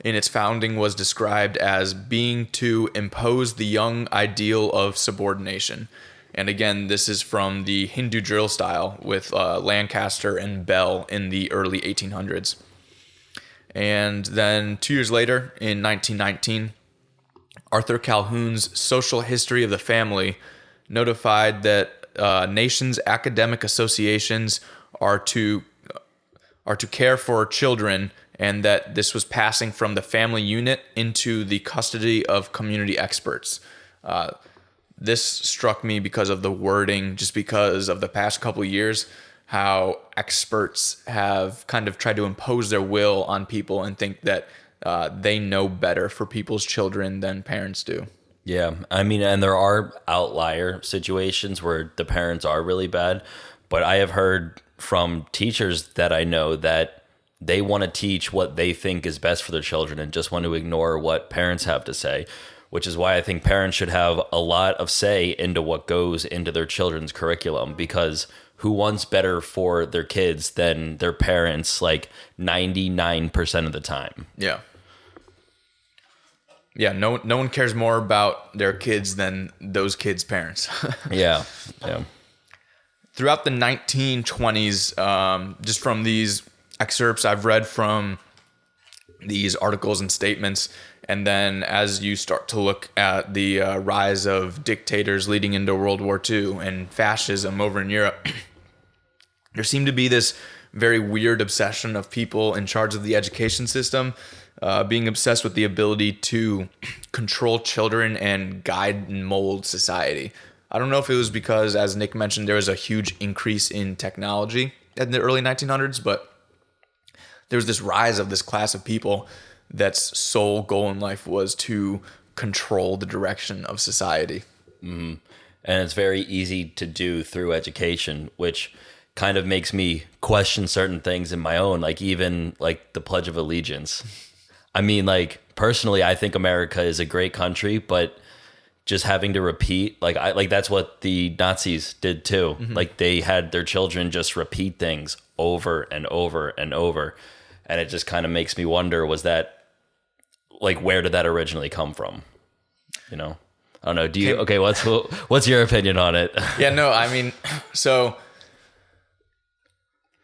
in its founding was described as being to impose the young ideal of subordination. And again, this is from the Hindu drill style with Lancaster and Bell in the early 1800s. And then 2 years later, in 1919, Arthur Calhoun's Social History of the Family notified that nations' academic associations are to care for children, and that this was passing from the family unit into the custody of community experts. This struck me because of the wording, just because of the past couple of years, how experts have kind of tried to impose their will on people and think that they know better for people's children than parents do. Yeah, and there are outlier situations where the parents are really bad, but I have heard from teachers that I know that they want to teach what they think is best for their children and just want to ignore what parents have to say, which is why I think parents should have a lot of say into what goes into their children's curriculum, because who wants better for their kids than their parents, like 99% of the time? Yeah. Yeah, no one cares more about their kids than those kids' parents. Yeah. Throughout the 1920s, just from these excerpts I've read from these articles and statements, and then as you start to look at the rise of dictators leading into World War II and fascism over in Europe, there seemed to be this very weird obsession of people in charge of the education system, being obsessed with the ability to control children and guide and mold society. I don't know if it was because, as Nick mentioned, there was a huge increase in technology in the early 1900s, but there was this rise of this class of people that's sole goal in life was to control the direction of society. Mm-hmm. And it's very easy to do through education, which kind of makes me question certain things in my own, like even like the Pledge of Allegiance. I mean, like personally, I think America is a great country, but just having to repeat, like that's what the Nazis did too. Mm-hmm. Like they had their children just repeat things over and over and over. And it just kind of makes me wonder, was that, like, where did that originally come from? You know, I don't know. Do you, okay, what's your opinion on it? Yeah, no, I mean, so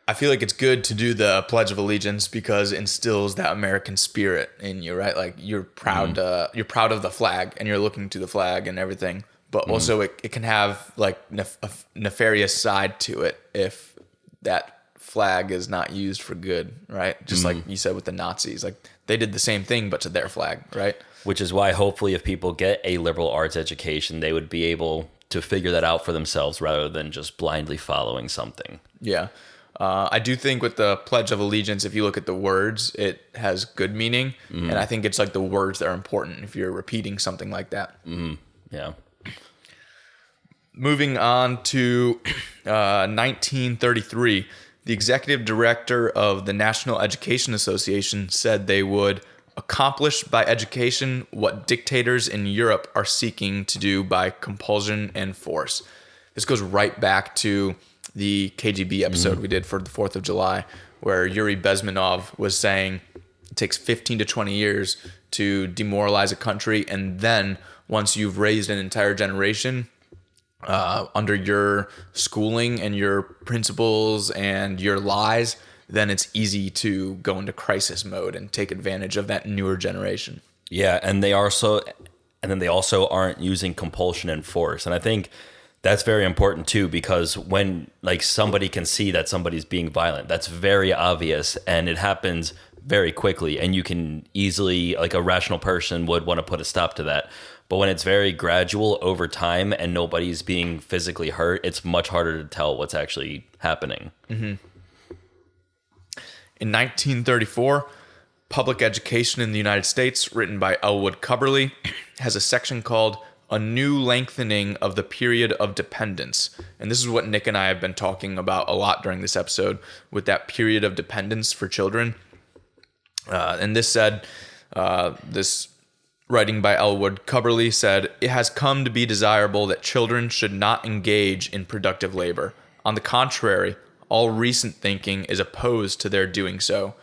I feel like it's good to do the Pledge of Allegiance because it instills that American spirit in you, right? Like you're proud, you're proud of the flag and you're looking to the flag and everything, but also it can have like a nefarious side to it if that flag is not used for good, right? Just like you said with the Nazis, like they did the same thing, but to their flag, right? Which is why hopefully if people get a liberal arts education, they would be able to figure that out for themselves rather than just blindly following something. Yeah. I do think with the Pledge of Allegiance, if you look at the words, it has good meaning. And I think it's like the words that are important if you're repeating something like that. Yeah. Moving on to 1933, the executive director of the National Education Association said they would accomplish by education what dictators in Europe are seeking to do by compulsion and force. This goes right back to the KGB episode we did for the 4th of July, where Yuri Bezmenov was saying it takes 15 to 20 years to demoralize a country. And then once you've raised an entire generation under your schooling and your principles and your lies, then it's easy to go into crisis mode and take advantage of that newer generation. Yeah, and they also aren't using compulsion and force. And I think that's very important too, because when like somebody can see that somebody's being violent, that's very obvious and it happens very quickly, and you can easily, like a rational person would want to put a stop to that. But when it's very gradual over time and nobody's being physically hurt, it's much harder to tell what's actually happening. In 1934, Public Education in the United States, written by Elwood Cubberley, has a section called A New Lengthening of the Period of Dependence. And this is what Nick and I have been talking about a lot during this episode, with that period of dependence for children. And this said, this writing by Elwood Cubberley said, "It has come to be desirable that children should not engage in productive labor. On the contrary, all recent thinking is opposed to their doing so.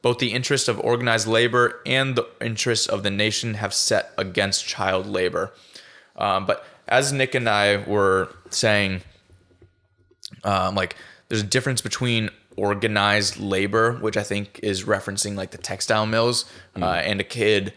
Both the interests of organized labor and the interests of the nation have set against child labor." But as Nick and I were saying, like there's a difference between organized labor, which I think is referencing like the textile mills, and a kid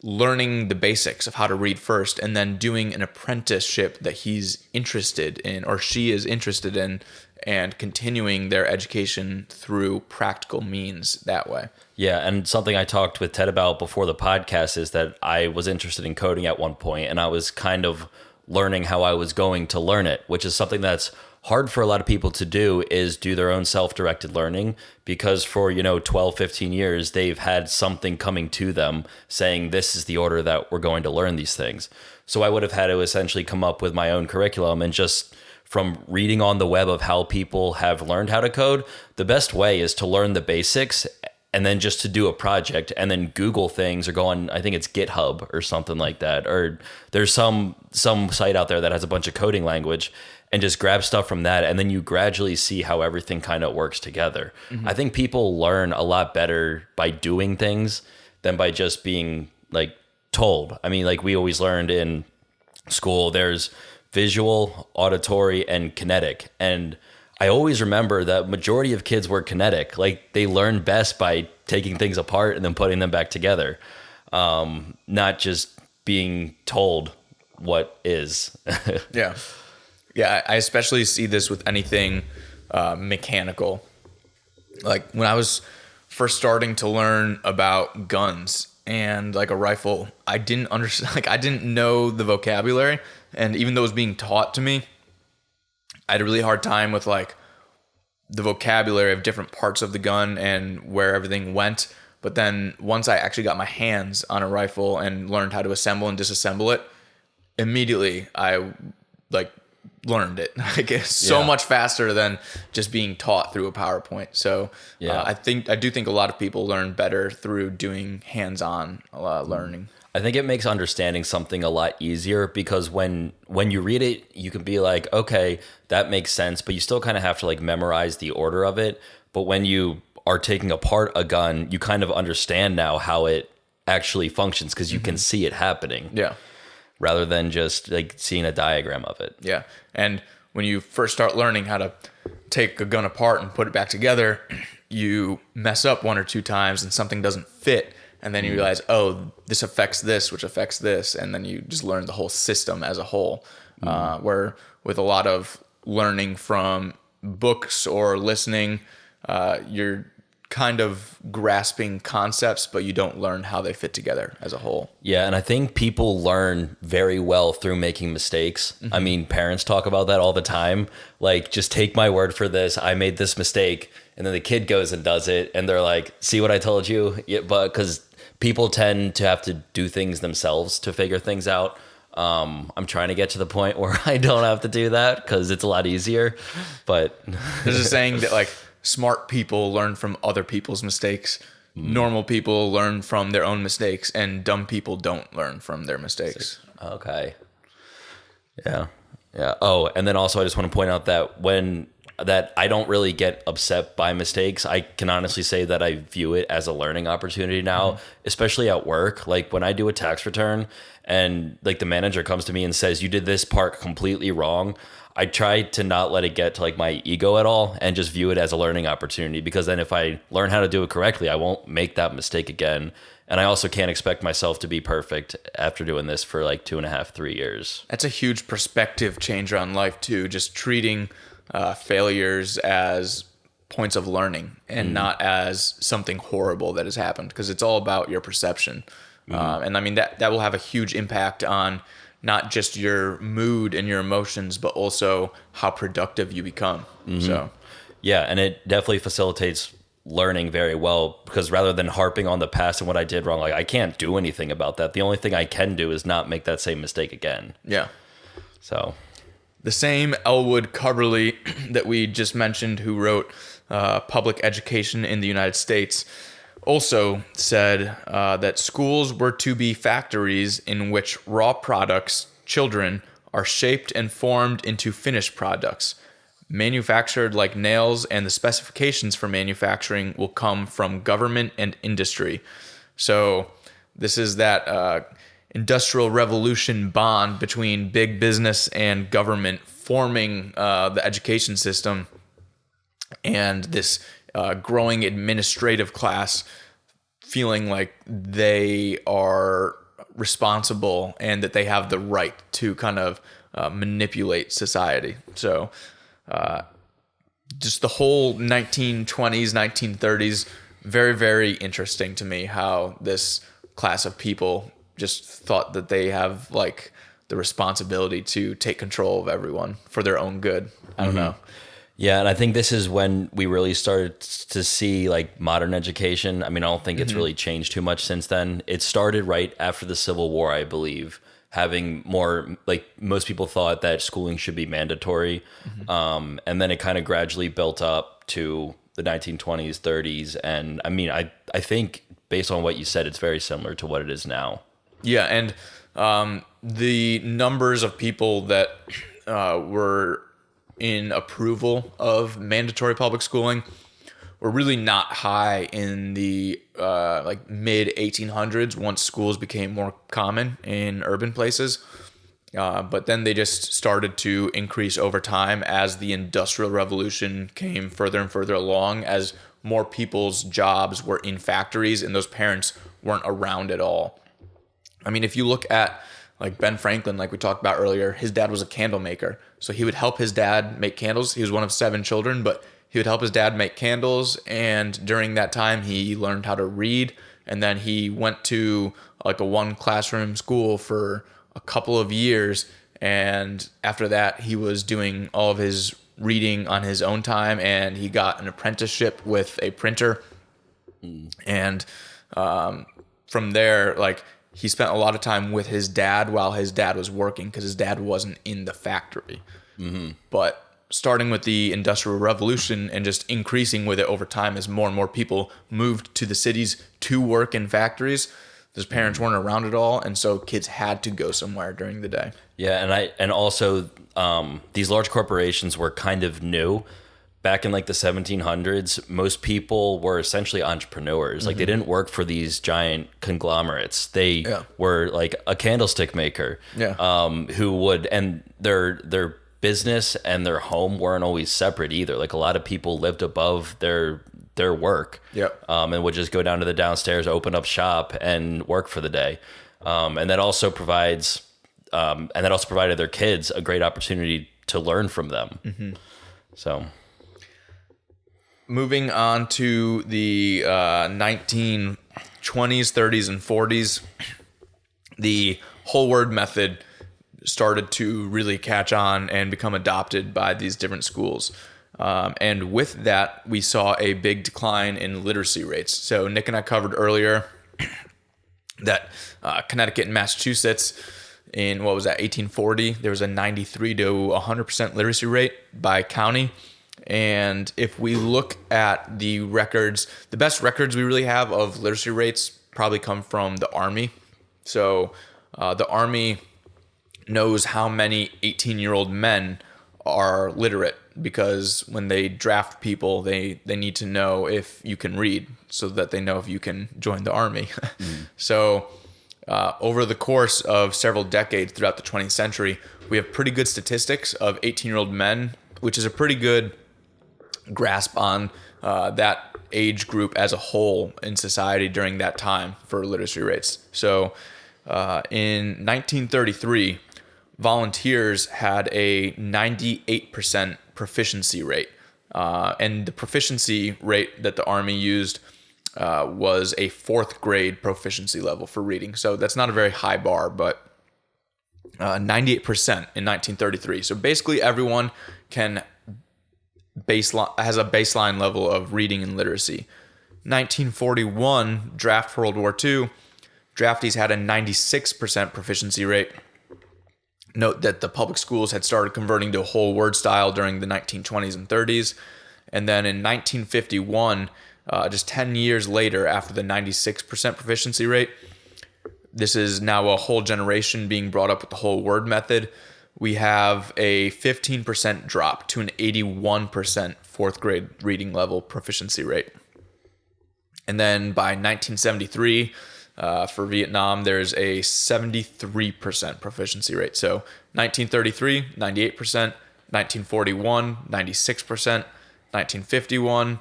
learning the basics of how to read first and then doing an apprenticeship that he's interested in or she is interested in and continuing their education through practical means that way. Yeah, and something I talked with Ted about before the podcast is that I was interested in coding at one point, and I was kind of learning how I was going to learn it, which is something that's hard for a lot of people to do, is do their own self-directed learning, because for 12, 15 years they've had something coming to them saying this is the order that we're going to learn these things. So I would have had to essentially come up with my own curriculum, and just from reading on the web of how people have learned how to code, the best way is to learn the basics and then just to do a project and then Google things or go on, I think it's GitHub or something like that. Or there's some site out there that has a bunch of coding language, and just grab stuff from that. And then you gradually see how everything kind of works together. I think people learn a lot better by doing things than by just being like told. I mean, like we always learned in school, there's visual, auditory, and kinetic. And I always remember that majority of kids were kinetic. Like they learn best by taking things apart and then putting them back together. Not just being told what is. Yeah. Yeah, I especially see this with anything mechanical. like when I was first starting to learn about guns and like a rifle, I didn't understand, like I didn't know the vocabulary. And even though it was being taught to me, I had a really hard time with like the vocabulary of different parts of the gun and where everything went. But then once I actually got my hands on a rifle and learned how to assemble and disassemble it, immediately I like learned it like it's so much faster than just being taught through a PowerPoint. So I do think a lot of people learn better through doing hands-on learning. I think it makes understanding something a lot easier because when you read it, you can be like, okay, that makes sense, but you still kind of have to like memorize the order of it. But when you are taking apart a gun, you kind of understand now how it actually functions because you can see it happening. Yeah. Rather than just like seeing a diagram of it. Yeah. And when you first start learning how to take a gun apart and put it back together, you mess up one or two times and something doesn't fit. And then you realize, oh, this affects this, which affects this. And then you just learn the whole system as a whole. Where with a lot of learning from books or listening, you're kind of grasping concepts, but you don't learn how they fit together as a whole. Yeah, and I think people learn very well through making mistakes. I mean, parents talk about that all the time. Like, just take my word for this. I made this mistake. And then the kid goes and does it. And they're like, see what I told you? Yeah, but because people tend to have to do things themselves to figure things out. I'm trying to get to the point where I don't have to do that because it's a lot easier. But there's a saying that like, smart people learn from other people's mistakes. Normal people learn from their own mistakes, and dumb people don't learn from their mistakes. Okay. Yeah. Yeah. Oh, and then also I just want to point out that I don't really get upset by mistakes. I can honestly say that I view it as a learning opportunity now, especially at work. Like when I do a tax return and like the manager comes to me and says, you did this part completely wrong. I try to not let it get to like my ego at all and just view it as a learning opportunity, because then if I learn how to do it correctly, I won't make that mistake again. And I also can't expect myself to be perfect after doing this for like 2.5, 3 years. That's a huge perspective changer on life too. Just treating failures as points of learning and not as something horrible that has happened, because it's all about your perception. And I mean, that will have a huge impact on not just your mood and your emotions, but also how productive you become. So, yeah, and it definitely facilitates learning very well, because rather than harping on the past and what I did wrong, like I can't do anything about that. The only thing I can do is not make that same mistake again. Yeah. So, the same Elwood Cubberley that we just mentioned, who wrote Public Education in the United States, also said that schools were to be factories in which raw products, children, are shaped and formed into finished products, manufactured like nails, and the specifications for manufacturing will come from government and industry. So this is that industrial revolution bond between big business and government forming the education system, and this growing administrative class feeling like they are responsible and that they have the right to kind of manipulate society. So just the whole 1920s, 1930s, very, very interesting to me how this class of people just thought that they have like the responsibility to take control of everyone for their own good. I don't know. Yeah, and I think this is when we really started to see like modern education. I mean, I don't think it's really changed too much since then. It started right after the Civil War, I believe, having more, like most people thought that schooling should be mandatory. And then it kind of gradually built up to the 1920s, 30s. And I mean, I think based on what you said, it's very similar to what it is now. Yeah, and the numbers of people that were in approval of mandatory public schooling were really not high in the like mid 1800s, once schools became more common in urban places. But then they just started to increase over time as the Industrial Revolution came further and further along, as more people's jobs were in factories and those parents weren't around at all. I mean, if you look at like Ben Franklin, like we talked about earlier, his dad was a candle maker. So he would help his dad make candles. He was one of 7 children, but he would help his dad make candles, and during that time he learned how to read, and then he went to like a one classroom school for a couple of years, and after that he was doing all of his reading on his own time, and he got an apprenticeship with a printer. And from there, like, he spent a lot of time with his dad while his dad was working, because his dad wasn't in the factory. But starting with the Industrial Revolution and just increasing with it over time as more and more people moved to the cities to work in factories, his parents weren't around at all, and so kids had to go somewhere during the day. Yeah, and also these large corporations were kind of new. Back in like the 1700s, most people were essentially entrepreneurs. Like, they didn't work for these giant conglomerates. They were like a candlestick maker, who would, and their business and their home weren't always separate either. Like, a lot of people lived above their work, and would just go down to the downstairs, open up shop, and work for the day. And that also provided their kids a great opportunity to learn from them. So, moving on to the 1920s, 30s, and 40s, the whole word method started to really catch on and become adopted by these different schools. And with that, we saw a big decline in literacy rates. So Nick and I covered earlier that Connecticut and Massachusetts in, 1840, there was a 93 to 100% literacy rate by county. And if we look at the records, the best records we really have of literacy rates probably come from the Army. So the Army knows how many 18-year-old men are literate, because when they draft people, they need to know if you can read so that they know if you can join the Army. So over the course of several decades throughout the 20th century, we have pretty good statistics of 18-year-old men, which is a pretty good grasp on that age group as a whole in society during that time for literacy rates. So in 1933, volunteers had a 98% proficiency rate. And the proficiency rate that the Army used was a 4th grade proficiency level for reading. So that's not a very high bar, but 98% in 1933. So basically everyone has a baseline level of reading and literacy. 1941, draft for World War II, draftees had a 96% proficiency rate. Note that the public schools had started converting to a whole word style during the 1920s and 30s. And then in 1951, just 10 years later, after the 96% proficiency rate, this is now a whole generation being brought up with the whole word method. We have a 15% drop to an 81% 4th grade reading level proficiency rate. And then by 1973, for Vietnam, there's a 73% proficiency rate. So 1933, 98%, 1941, 96%, 1951,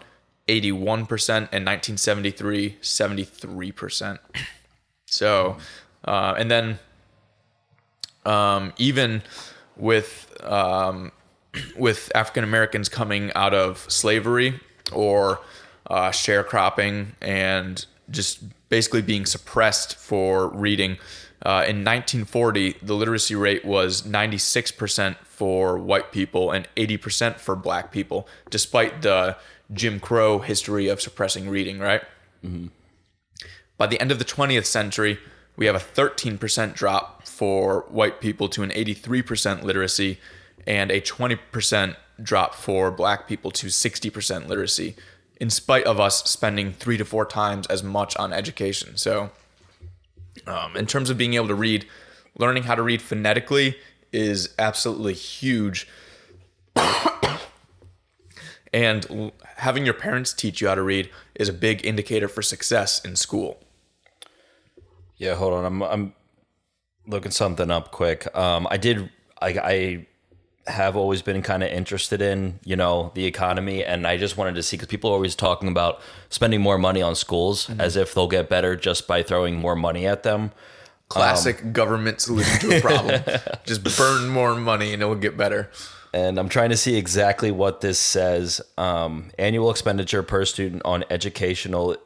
81%, and 1973, 73%. So, and then even with African Americans coming out of slavery or sharecropping and just basically being suppressed for reading, in 1940, the literacy rate was 96% for white people and 80% for black people, despite the Jim Crow history of suppressing reading, right? By the end of the 20th century, we have a 13% drop for white people to an 83% literacy and a 20% drop for black people to 60% literacy, in spite of us spending 3 to 4 times as much on education. So in terms of being able to read, learning how to read phonetically is absolutely huge. And having your parents teach you how to read is a big indicator for success in school. Yeah, hold on. I'm looking something up quick. I have always been kind of interested in, the economy, and I just wanted to see, because people are always talking about spending more money on schools as if they'll get better just by throwing more money at them. Classic government solution to a problem. Just burn more money and it will get better. And I'm trying to see exactly what this says. Annual expenditure per student on educational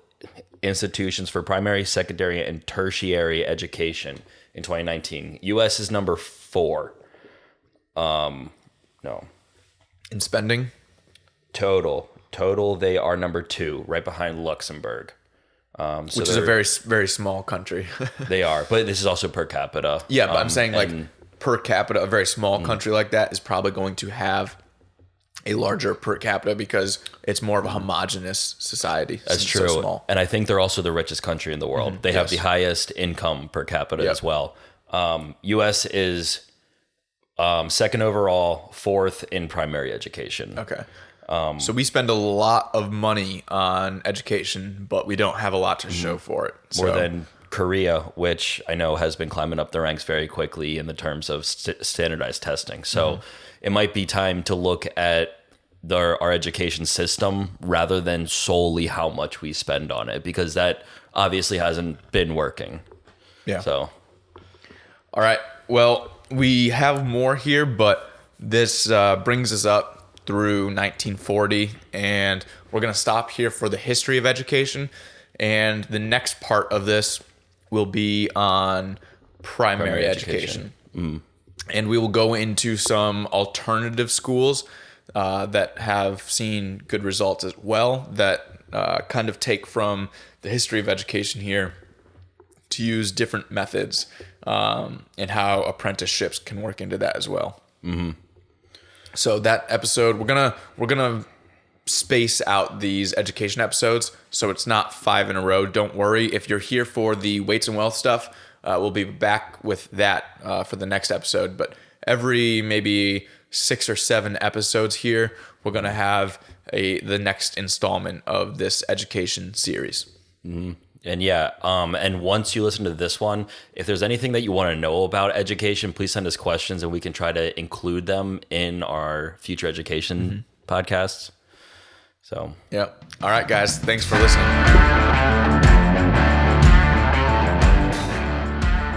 institutions for primary, secondary, and tertiary education in 2019. U.S. is number 4. No. In spending? Total, they are number 2, right behind Luxembourg. Which is a very, very small country. They are, but this is also per capita. Yeah, but I'm saying like per capita, a very small country like that is probably going to have a larger per capita because it's more of a homogenous society. That's true. So small. And I think they're also the richest country in the world. They have the highest income per capita as well. U.S. is second overall, 4th in primary education. Okay. So we spend a lot of money on education, but we don't have a lot to show for it. More than Korea, which I know has been climbing up the ranks very quickly in the terms of standardized testing. So it might be time to look at our education system rather than solely how much we spend on it, because that obviously hasn't been working. Yeah. So, all right. Well, we have more here, but this brings us up through 1940, and we're going to stop here for the history of education. And the next part of this will be on primary education. And we will go into some alternative schools that have seen good results as well, that kind of take from the history of education here to use different methods and how apprenticeships can work into that as well. So that episode, we're gonna space out these education episodes so it's not 5 in a row. Don't worry. If you're here for the weights and wealth stuff, we'll be back with that for the next episode. But every maybe 6 or 7 episodes here, we're gonna have the next installment of this education series. And yeah, and once you listen to this one, if there's anything that you want to know about education, please send us questions and we can try to include them in our future education podcasts. So, yeah. All right, guys. Thanks for listening.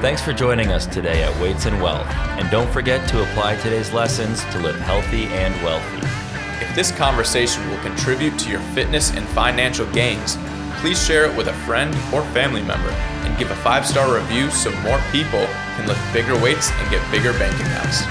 Thanks for joining us today at Weights and Wealth. And don't forget to apply today's lessons to live healthy and wealthy. If this conversation will contribute to your fitness and financial gains, please share it with a friend or family member and give a 5-star review so more people can lift bigger weights and get bigger bank accounts.